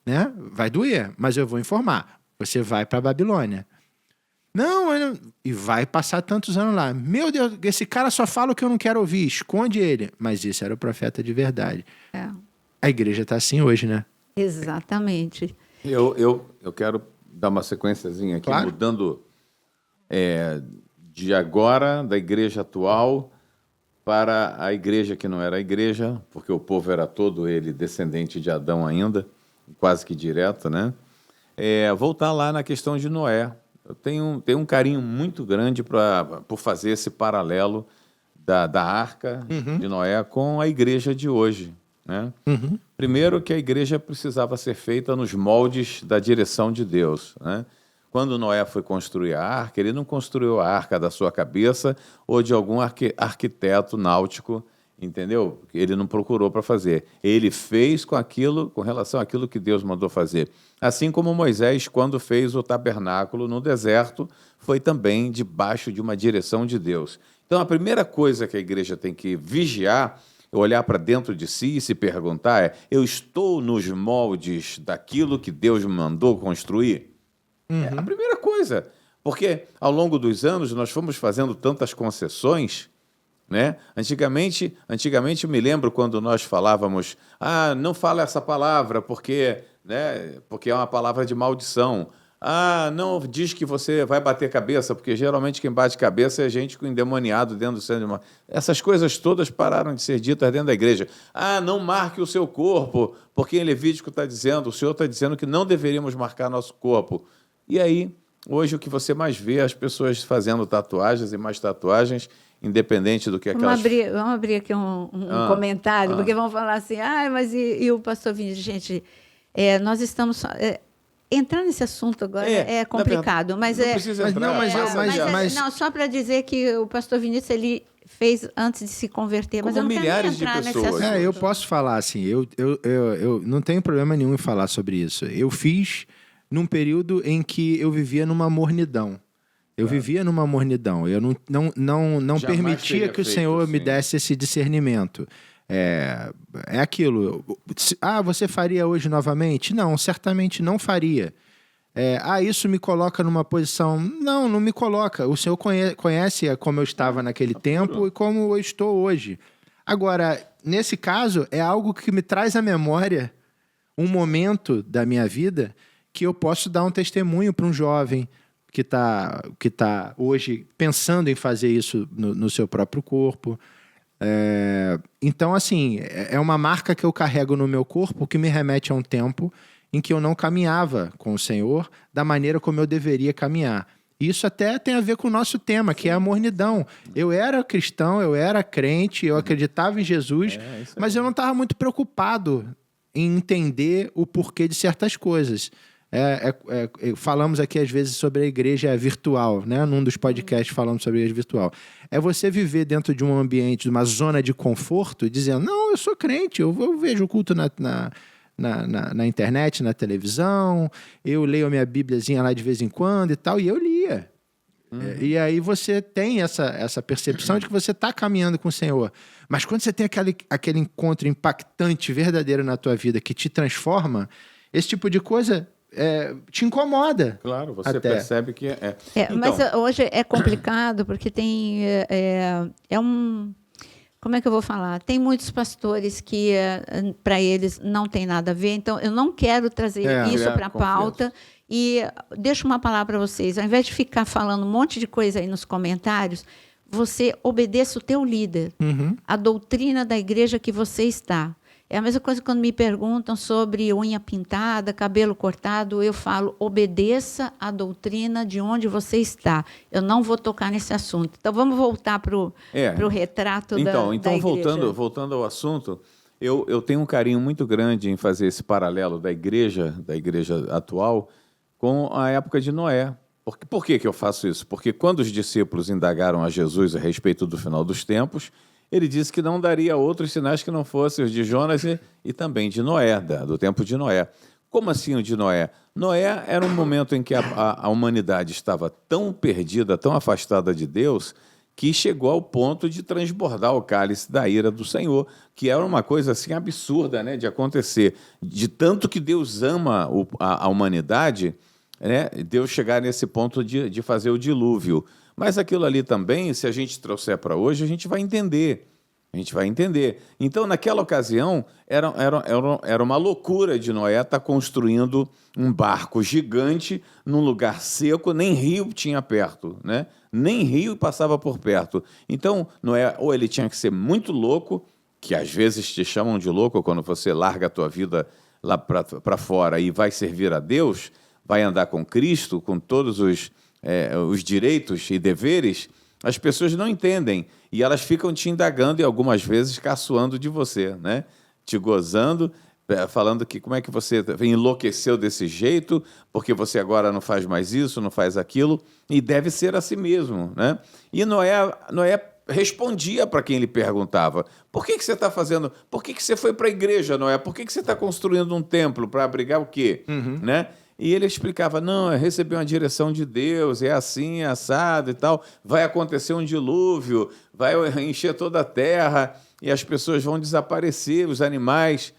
né? Vai doer, mas eu vou informar. Você vai para a Babilônia. Não, e vai passar tantos anos lá. Meu Deus, esse cara só fala o que eu não quero ouvir, esconde ele. Mas esse era o profeta de verdade. A igreja está assim hoje, né? Exatamente. Eu quero dar uma sequenciazinha aqui, claro. Mudando de agora, da igreja atual, para a igreja que não era a igreja, porque o povo era todo ele descendente de Adão ainda, quase que direto, né? Voltar lá na questão de Noé. Eu tenho um carinho muito grande por fazer esse paralelo da arca de Noé com a igreja de hoje. Né? Primeiro que a igreja precisava ser feita nos moldes da direção de Deus. Né? Quando Noé foi construir a arca, ele não construiu a arca da sua cabeça ou de algum arquiteto náutico, entendeu? Ele não procurou para fazer. Ele fez com relação àquilo que Deus mandou fazer. Assim como Moisés, quando fez o tabernáculo no deserto, foi também debaixo de uma direção de Deus. Então, a primeira coisa que a igreja tem que vigiar, olhar para dentro de si e se perguntar eu estou nos moldes daquilo que Deus me mandou construir? É a primeira coisa. Porque, ao longo dos anos, nós fomos fazendo tantas concessões, né? Antigamente eu me lembro quando nós falávamos, não fala essa palavra porque é uma palavra de maldição. Não diz que você vai bater cabeça, porque geralmente quem bate cabeça é gente com endemoniado dentro do centro de uma... Essas coisas todas pararam de ser ditas dentro da igreja. Não marque o seu corpo, porque em Levítico o Senhor está dizendo que não deveríamos marcar nosso corpo. E aí, hoje o que você mais vê é as pessoas fazendo tatuagens e mais tatuagens, independente do que aquelas... Vamos abrir aqui um comentário, porque vão falar assim, mas e o pastor Vinícius? Gente, nós estamos... entrar nesse assunto agora é complicado, mas não precisa entrar. Não, só para dizer que o pastor Vinícius, ele fez antes de se converter, mas eu não quero nem entrar nesse assunto. Eu posso falar assim, eu não tenho problema nenhum em falar sobre isso. Eu fiz num período em que eu vivia numa mornidão. Eu não permitia que o Senhor me desse esse discernimento. É aquilo. Você faria hoje novamente? Não, certamente não faria. Isso me coloca numa posição... Não me coloca. O Senhor conhece como eu estava naquele tempo e como eu estou hoje. Agora, nesse caso, é algo que me traz à memória um momento da minha vida que eu posso dar um testemunho para um jovem que tá hoje pensando em fazer isso no seu próprio corpo. Então, assim, é uma marca que eu carrego no meu corpo que me remete a um tempo em que eu não caminhava com o Senhor da maneira como eu deveria caminhar. Isso até tem a ver com o nosso tema, que é a mornidão. Eu era cristão, eu era crente, eu acreditava em Jesus, mas eu não estava muito preocupado em entender o porquê de certas coisas. Falamos aqui às vezes sobre a igreja virtual, né? Num dos podcasts falamos sobre a igreja virtual. É você viver dentro de um ambiente, de uma zona de conforto, dizendo, não, eu sou crente, eu vejo o culto na internet, na televisão, eu leio a minha bíbliazinha lá de vez em quando e tal, e eu lia. E aí você tem essa percepção de que você está caminhando com o Senhor. Mas quando você tem aquele encontro impactante, verdadeiro na tua vida, que te transforma, esse tipo de coisa... te incomoda. Claro, você percebe que então, mas hoje é complicado porque tem como é que eu vou falar? Tem muitos pastores que para eles não tem nada a ver, então eu não quero trazer isso para a pauta. E deixo uma palavra para vocês, ao invés de ficar falando um monte de coisa aí nos comentários, você obedeça o teu líder, a doutrina da igreja que você está. É a mesma coisa quando me perguntam sobre unha pintada, cabelo cortado, eu falo, obedeça à doutrina de onde você está. Eu não vou tocar nesse assunto. Então, vamos voltar para o retrato da igreja. Voltando ao assunto, eu tenho um carinho muito grande em fazer esse paralelo da igreja atual, com a época de Noé. Por que eu faço isso? Porque quando os discípulos indagaram a Jesus a respeito do final dos tempos, ele disse que não daria outros sinais que não fossem os de Jonas e também de Noé, do tempo de Noé. Como assim o de Noé? Noé era um momento em que a humanidade estava tão perdida, tão afastada de Deus, que chegou ao ponto de transbordar o cálice da ira do Senhor, que era uma coisa assim absurda, né, de acontecer. De tanto que Deus ama a humanidade, né, Deus chegar nesse ponto de fazer o dilúvio. Mas aquilo ali também, se a gente trouxer para hoje, a gente vai entender. Então, naquela ocasião, era uma loucura de Noé estar construindo um barco gigante num lugar seco, nem rio tinha perto, né? Nem rio passava por perto. Então, Noé, ou ele tinha que ser muito louco, que às vezes te chamam de louco quando você larga a tua vida lá para fora e vai servir a Deus, vai andar com Cristo, com todos os direitos e deveres. As pessoas não entendem e elas ficam te indagando e algumas vezes caçoando de você, né? Te gozando, falando que como é que você enlouqueceu desse jeito, porque você agora não faz mais isso, não faz aquilo, e deve ser assim mesmo, né? E Noé respondia para quem lhe perguntava: por que você está fazendo? Por que você foi para a igreja, Noé? Por que você está construindo um templo para abrigar o quê? Né? E ele explicava: não, recebi uma direção de Deus, é assim, é assado e tal, vai acontecer um dilúvio, vai encher toda a terra e as pessoas vão desaparecer, os animais.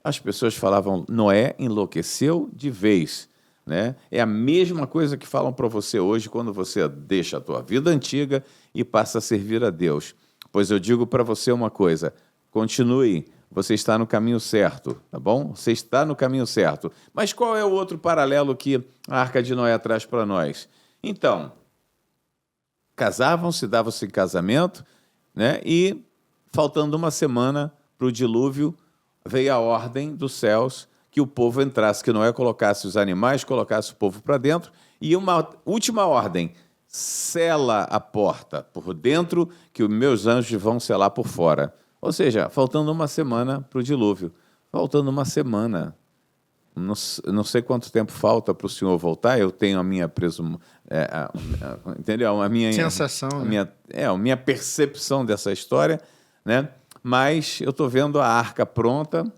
As pessoas falavam: Noé enlouqueceu de vez. Né? É a mesma coisa que falam para você hoje quando você deixa a tua vida antiga e passa a servir a Deus. Pois eu digo para você uma coisa: continue. Você está no caminho certo, tá bom? Você está no caminho certo. Mas qual é o outro paralelo que a Arca de Noé traz para nós? Então, casavam-se, davam-se em casamento, né? E, faltando uma semana para o dilúvio, veio a ordem dos céus que o povo entrasse, que Noé colocasse os animais, colocasse o povo para dentro, e uma última ordem: sela a porta por dentro, que os meus anjos vão selar por fora. Ou seja, faltando uma semana para o dilúvio. Faltando uma semana. Não sei quanto tempo falta para o senhor voltar. Eu tenho a minha entendeu? A minha sensação, a minha percepção dessa história, né? Mas eu estou vendo a arca pronta,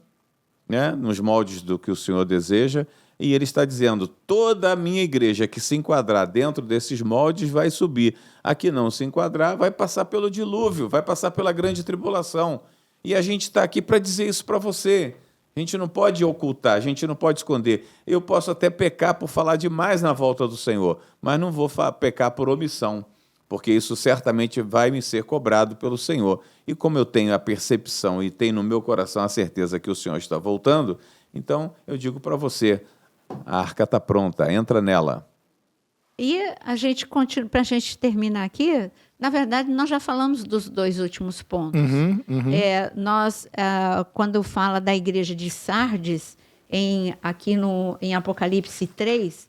né? Nos moldes do que o senhor deseja. E ele está dizendo: toda a minha igreja que se enquadrar dentro desses moldes vai subir. A que não se enquadrar vai passar pelo dilúvio, vai passar pela grande tribulação. E a gente está aqui para dizer isso para você. A gente não pode ocultar, a gente não pode esconder. Eu posso até pecar por falar demais na volta do Senhor, mas não vou pecar por omissão, porque isso certamente vai me ser cobrado pelo Senhor. E como eu tenho a percepção e tenho no meu coração a certeza que o Senhor está voltando, então eu digo para você: a arca está pronta, entra nela. E a gente continua, para a gente terminar aqui, na verdade, nós já falamos dos dois últimos pontos. Quando fala da igreja de Sardes, aqui em Apocalipse 3,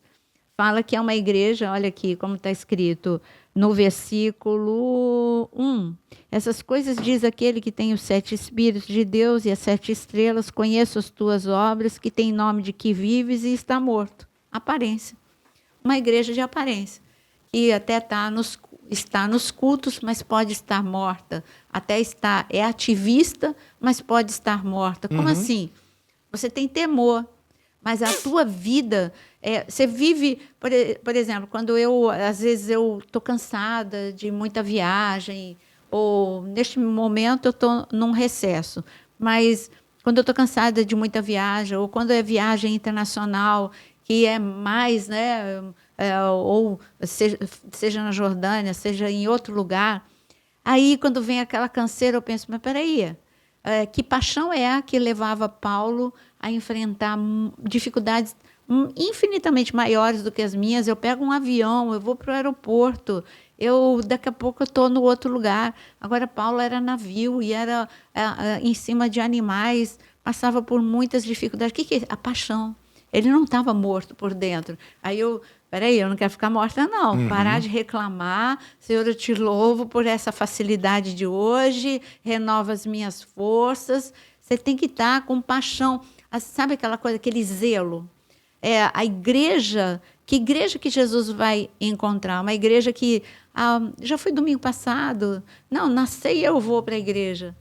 fala que é uma igreja, olha aqui como está escrito no versículo 1. Essas coisas diz aquele que tem os 7 Espíritos de Deus e as 7 estrelas: conheço as tuas obras, que tem nome de que vives e está morto. Aparência. Uma igreja de aparência, que até está nos cultos, mas pode estar morta. É ativista, mas pode estar morta. Como assim? Você tem temor, mas a tua vida... você vive... Por exemplo, às vezes eu estou cansada de muita viagem, ou neste momento eu estou num recesso, mas quando eu estou cansada de muita viagem, ou quando é viagem internacional, que é mais, né, ou seja na Jordânia, seja em outro lugar, aí quando vem aquela canseira eu penso: mas peraí, que paixão é a que levava Paulo a enfrentar dificuldades infinitamente maiores do que as minhas? Eu pego um avião, eu vou para o aeroporto, daqui a pouco eu estou no outro lugar. Agora, Paulo era navio e era em cima de animais passava por muitas dificuldades. O que é a paixão? Ele não estava morto por dentro. Aí peraí, eu não quero ficar morta, não. Parar de reclamar. Senhor, eu te louvo por essa facilidade de hoje, renova as minhas forças. Você tem que estar com paixão. Sabe aquela coisa, aquele zelo? A igreja, que igreja que Jesus vai encontrar? Uma igreja que, já foi domingo passado, não, na ceia eu vou para a igreja.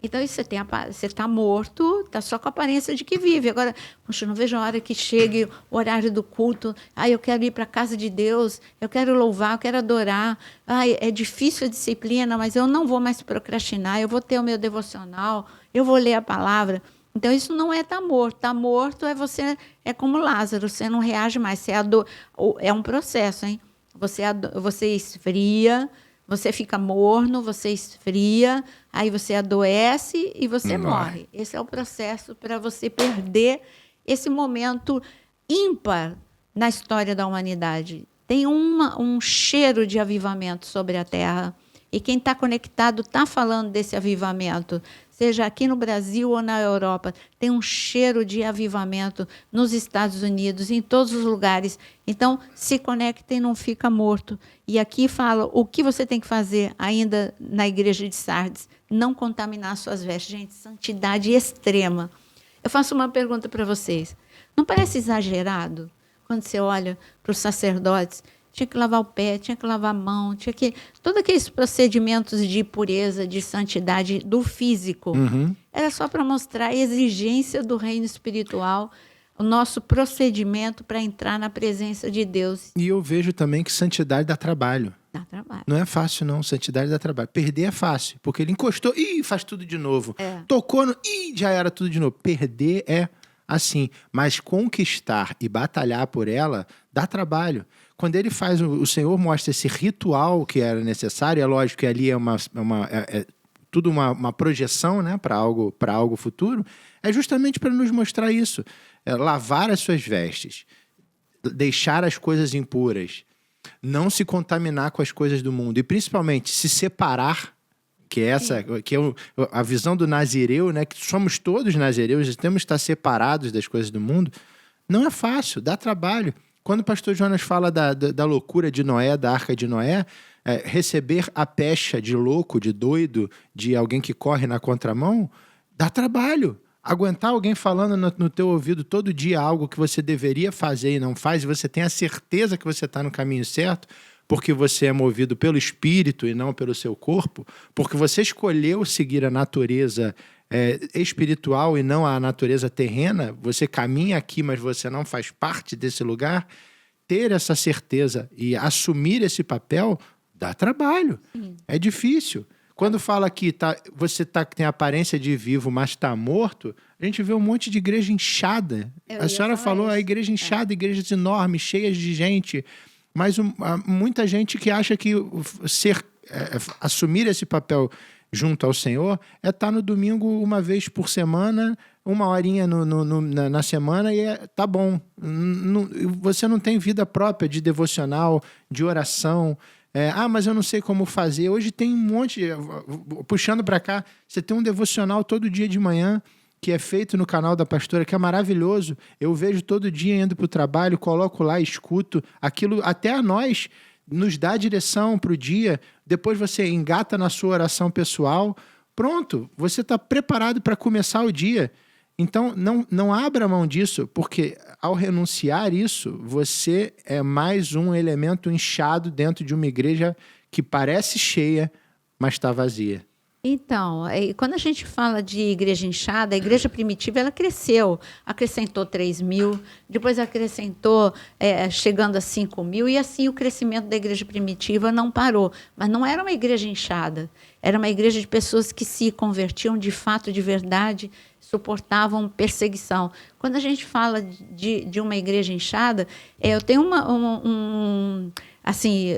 Então, você está morto, está só com a aparência de que vive. Agora, poxa, eu não vejo a hora que chegue o horário do culto. Eu quero ir para a casa de Deus, eu quero louvar, eu quero adorar. É difícil a disciplina, mas eu não vou mais procrastinar, eu vou ter o meu devocional, eu vou ler a palavra. Então, isso não é estar morto. Estar morto é como Lázaro, você não reage mais. É um processo, hein? Você esfria, você fica morno, você esfria, aí você adoece e você morre. Esse é o processo para você perder esse momento ímpar na história da humanidade. Tem um cheiro de avivamento sobre a Terra. E quem está conectado está falando desse avivamento, seja aqui no Brasil ou na Europa. Tem um cheiro de avivamento nos Estados Unidos, em todos os lugares. Então, se conecta e não fica morto. E aqui fala o que você tem que fazer ainda na igreja de Sardes. Não contaminar suas vestes. Gente, santidade extrema. Eu faço uma pergunta para vocês. Não parece exagerado quando você olha para os sacerdotes? Tinha que lavar o pé, tinha que lavar a mão, todos aqueles procedimentos de pureza, de santidade do físico. Era só para mostrar a exigência do reino espiritual, o nosso procedimento para entrar na presença de Deus. E eu vejo também que santidade dá trabalho. Dá trabalho. Não é fácil, não. Santidade dá trabalho. Perder é fácil, porque ele encostou, faz tudo de novo. Tocou, já era tudo de novo. Perder é assim, mas conquistar e batalhar por ela dá trabalho. Quando ele faz, o Senhor mostra esse ritual que era necessário, é lógico que ali é tudo uma projeção, né, para algo futuro, é justamente para nos mostrar isso. Lavar as suas vestes, deixar as coisas impuras, não se contaminar com as coisas do mundo e principalmente se separar, que é a visão do nazireu, né, que somos todos nazireus, temos que estar separados das coisas do mundo. Não é fácil, dá trabalho. Quando o pastor Jonas fala da loucura de Noé, da arca de Noé, receber a pecha de louco, de doido, de alguém que corre na contramão, dá trabalho. Aguentar alguém falando no teu ouvido todo dia algo que você deveria fazer e não faz, e você tem a certeza que você está no caminho certo, porque você é movido pelo espírito e não pelo seu corpo, porque você escolheu seguir a natureza espiritual e não a natureza terrena, você caminha aqui, mas você não faz parte desse lugar. Ter essa certeza e assumir esse papel dá trabalho. É difícil. Quando fala que você tem a aparência de vivo, mas está morto, a gente vê um monte de igreja inchada. A senhora falou a igreja inchada, igrejas enormes, cheias de gente, mas muita gente que acha que assumir esse papel junto ao Senhor é estar no domingo uma vez por semana, 1 horinha na semana e tá bom. Você não tem vida própria de devocional, de oração. Mas eu não sei como fazer. Hoje tem um monte, puxando para cá, você tem um devocional todo dia de manhã, que é feito no canal da pastora, que é maravilhoso. Eu vejo todo dia indo para o trabalho, coloco lá, escuto. Aquilo até a nós nos dá direção para o dia. Depois você engata na sua oração pessoal. Pronto, você está preparado para começar o dia. Então, não abra mão disso, porque ao renunciar isso, você é mais um elemento inchado dentro de uma igreja que parece cheia, mas está vazia. Então, quando a gente fala de igreja inchada, a igreja primitiva ela cresceu, acrescentou 3.000, depois acrescentou chegando a 5.000, e assim o crescimento da igreja primitiva não parou. Mas não era uma igreja inchada, era uma igreja de pessoas que se convertiam de fato, de verdade, suportavam perseguição. Quando a gente fala de uma igreja inchada, eu tenho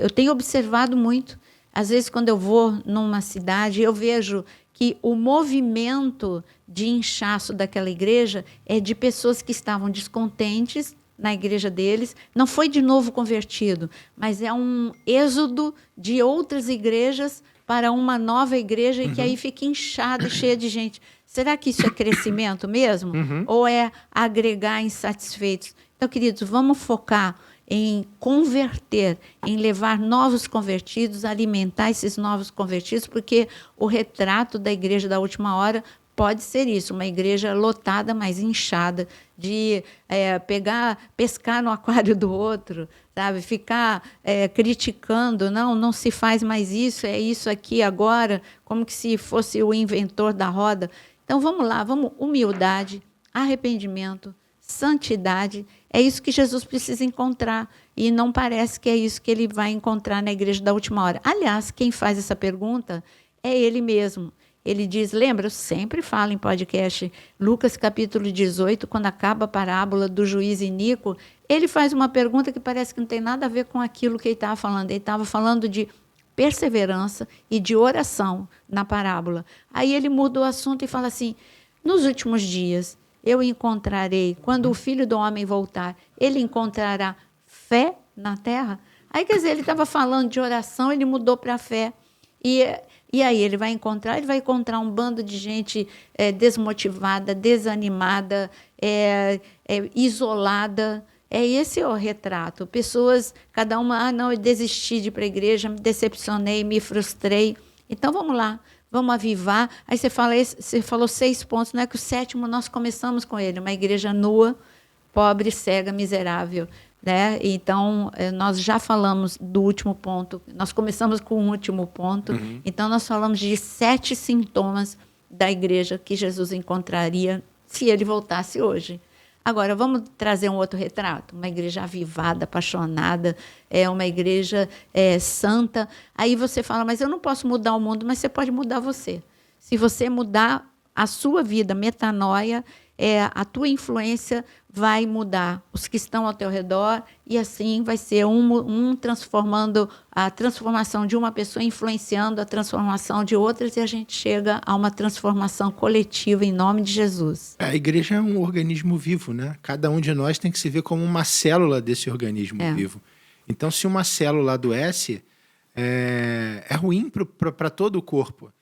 eu tenho observado muito. Às vezes, quando eu vou numa cidade, eu vejo que o movimento de inchaço daquela igreja é de pessoas que estavam descontentes na igreja deles, não foi de novo convertido, mas é um êxodo de outras igrejas para uma nova igreja e que aí fica inchada, cheia de gente. Será que isso é crescimento mesmo? Ou é agregar insatisfeitos? Então, queridos, vamos focar em converter, em levar novos convertidos, alimentar esses novos convertidos, porque o retrato da igreja da última hora pode ser isso, uma igreja lotada, mas inchada, de pescar no aquário do outro, sabe? Ficar criticando, não se faz mais isso, é isso aqui agora, como que se fosse o inventor da roda. Então, vamos lá, humildade, arrependimento, santidade, é isso que Jesus precisa encontrar, e não parece que é isso que ele vai encontrar na igreja da última hora. Aliás, quem faz essa pergunta é ele mesmo. Ele diz, lembra, eu sempre falo em podcast, Lucas capítulo 18, quando acaba a parábola do juiz iníquo, ele faz uma pergunta que parece que não tem nada a ver com aquilo que ele estava falando. Ele estava falando de perseverança e de oração na parábola. Aí ele muda o assunto e fala assim, nos últimos dias eu encontrarei, quando o Filho do Homem voltar, ele encontrará fé na terra? Aí, quer dizer, ele estava falando de oração, ele mudou para fé. E aí ele vai encontrar um bando de gente desmotivada, desanimada, isolada. É esse o retrato. Pessoas, cada uma, não, eu desisti de ir para a igreja, me decepcionei, me frustrei. Então, vamos lá, vamos avivar. Aí você falou 6 pontos, não é que o 7º nós começamos com ele, uma igreja nua, pobre, cega, miserável. Né? Então, nós já falamos do último ponto, nós começamos com o último ponto, então nós falamos de 7 sintomas da igreja que Jesus encontraria se ele voltasse hoje. Agora, vamos trazer um outro retrato, uma igreja avivada, apaixonada, uma igreja santa. Aí você fala, mas eu não posso mudar o mundo, mas você pode mudar você. Se você mudar a sua vida, metanoia, a tua influência vai mudar os que estão ao teu redor, e assim vai ser transformando a transformação de uma pessoa, influenciando a transformação de outras, e a gente chega a uma transformação coletiva em nome de Jesus. A igreja é um organismo vivo, né? Cada um de nós tem que se ver como uma célula desse organismo vivo. Então, se uma célula adoece, é ruim para todo o corpo.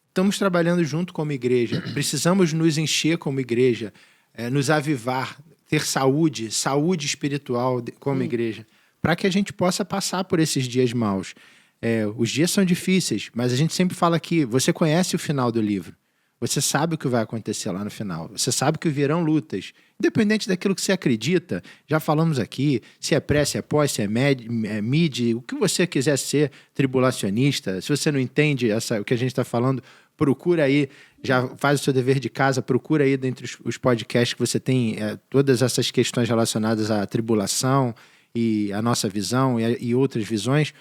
Estamos trabalhando junto como igreja, precisamos nos encher como igreja, nos avivar, ter saúde espiritual como igreja, para que a gente possa passar por esses dias maus. Os dias são difíceis, mas a gente sempre fala aqui, você conhece o final do livro, você sabe o que vai acontecer lá no final, você sabe que virão lutas, independente daquilo que você acredita, já falamos aqui, se é pré, se é pós, se é mid, o que você quiser ser, tribulacionista, se você não entende o que a gente está falando, procura aí, já faz o seu dever de casa, procura aí dentre os podcasts que você tem todas essas questões relacionadas à tribulação e à nossa visão e outras visões,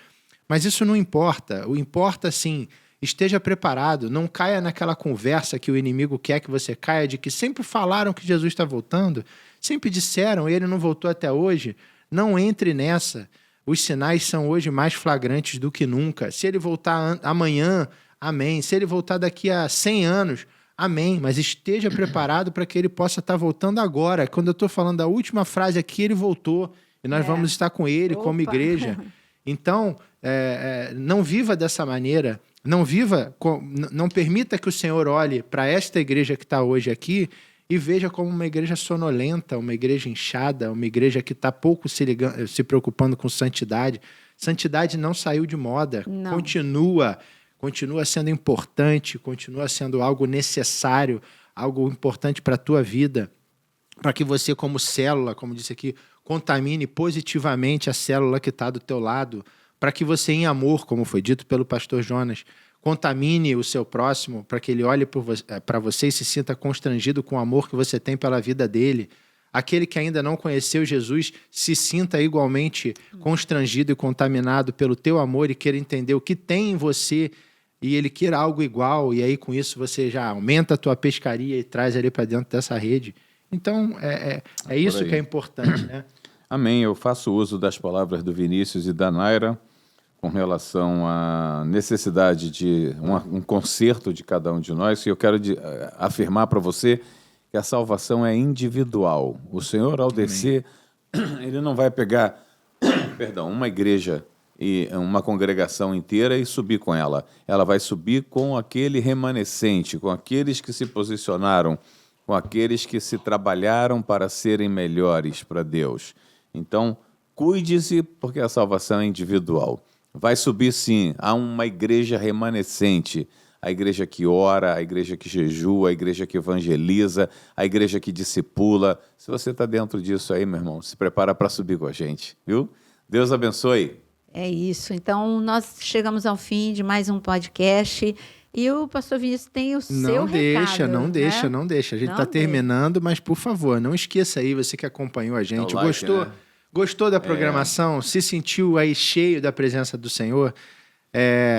mas isso não importa. O importa, sim, esteja preparado, não caia naquela conversa que o inimigo quer que você caia, de que sempre falaram que Jesus está voltando, sempre disseram e ele não voltou até hoje. Não entre nessa. Os sinais são hoje mais flagrantes do que nunca. Se ele voltar amanhã, amém. Se ele voltar daqui a 100 anos, amém. Mas esteja preparado para que ele possa estar voltando agora. Quando eu estou falando da última frase aqui, ele voltou. E nós vamos estar com ele como igreja. Então, não viva dessa maneira. Não permita que o Senhor olhe para esta igreja que está hoje aqui e veja como uma igreja sonolenta, uma igreja inchada, uma igreja que está pouco se preocupando com santidade. Santidade não saiu de moda. Não. Continua sendo importante, continua sendo algo necessário, algo importante para a tua vida, para que você, como célula, como disse aqui, contamine positivamente a célula que está do teu lado, para que você, em amor, como foi dito pelo pastor Jonas, contamine o seu próximo, para que ele olhe para você e se sinta constrangido com o amor que você tem pela vida dele. Aquele que ainda não conheceu Jesus se sinta igualmente constrangido e contaminado pelo teu amor e queira entender o que tem em você e ele queira algo igual, e aí com isso você já aumenta a tua pescaria e traz ele para dentro dessa rede. Então, é isso que é importante, né? Amém. Eu faço uso das palavras do Vinícius e da Naira com relação à necessidade de um conserto de cada um de nós, e eu quero afirmar para você que a salvação é individual. O Senhor, ao descer, ele não vai pegar uma igreja e uma congregação inteira e subir com ela. Ela vai subir com aquele remanescente, com aqueles que se posicionaram, com aqueles que se trabalharam para serem melhores para Deus. Então, cuide-se, porque a salvação é individual. Vai subir, sim, a uma igreja remanescente, a igreja que ora, a igreja que jejua, a igreja que evangeliza, a igreja que discipula. Se você está dentro disso aí, meu irmão, se prepara para subir com a gente, viu? Deus abençoe. É isso. Então, nós chegamos ao fim de mais um podcast. E o pastor Vinícius tem o seu recado. Não deixa. A gente está terminando, mas, por favor, não esqueça aí, você que acompanhou a gente. Like, gostou? né? Gostou da programação? Se sentiu aí cheio da presença do Senhor?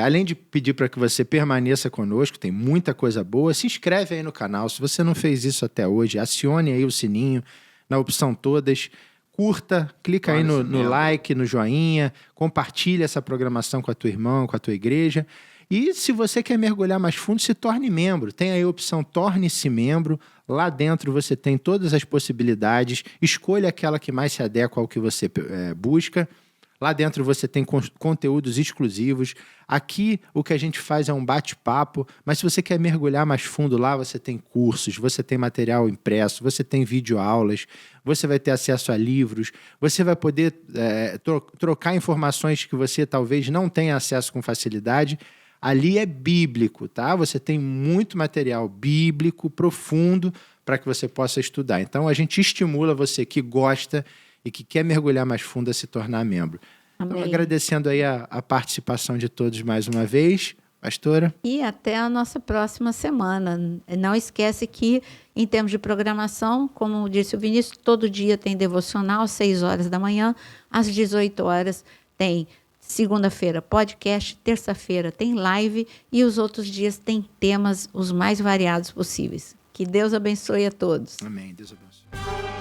Além de pedir para que você permaneça conosco, tem muita coisa boa, se inscreve aí no canal. Se você não fez isso até hoje, acione aí o sininho na opção todas, curta, clica aí no like, no joinha, compartilha essa programação com a tua irmã, com a tua igreja. E se você quer mergulhar mais fundo, se torne membro. Tem aí a opção Torne-se Membro. Lá dentro você tem todas as possibilidades. Escolha aquela que mais se adequa ao que você busca. Lá dentro você tem conteúdos exclusivos. Aqui o que a gente faz é um bate-papo, mas se você quer mergulhar mais fundo lá, você tem cursos, você tem material impresso, você tem videoaulas, você vai ter acesso a livros, você vai poder trocar informações que você talvez não tenha acesso com facilidade. Ali é bíblico, tá? Você tem muito material bíblico, profundo, para que você possa estudar. Então, a gente estimula você que gosta e que quer mergulhar mais fundo a se tornar membro. Então, agradecendo aí a participação de todos mais uma vez, pastora. E até a nossa próxima semana. Não esquece que, em termos de programação, como disse o Vinícius, todo dia tem devocional, às 6 horas da manhã, às 18 horas tem segunda-feira podcast, terça-feira tem live e os outros dias tem temas os mais variados possíveis. Que Deus abençoe a todos. Amém. Deus abençoe.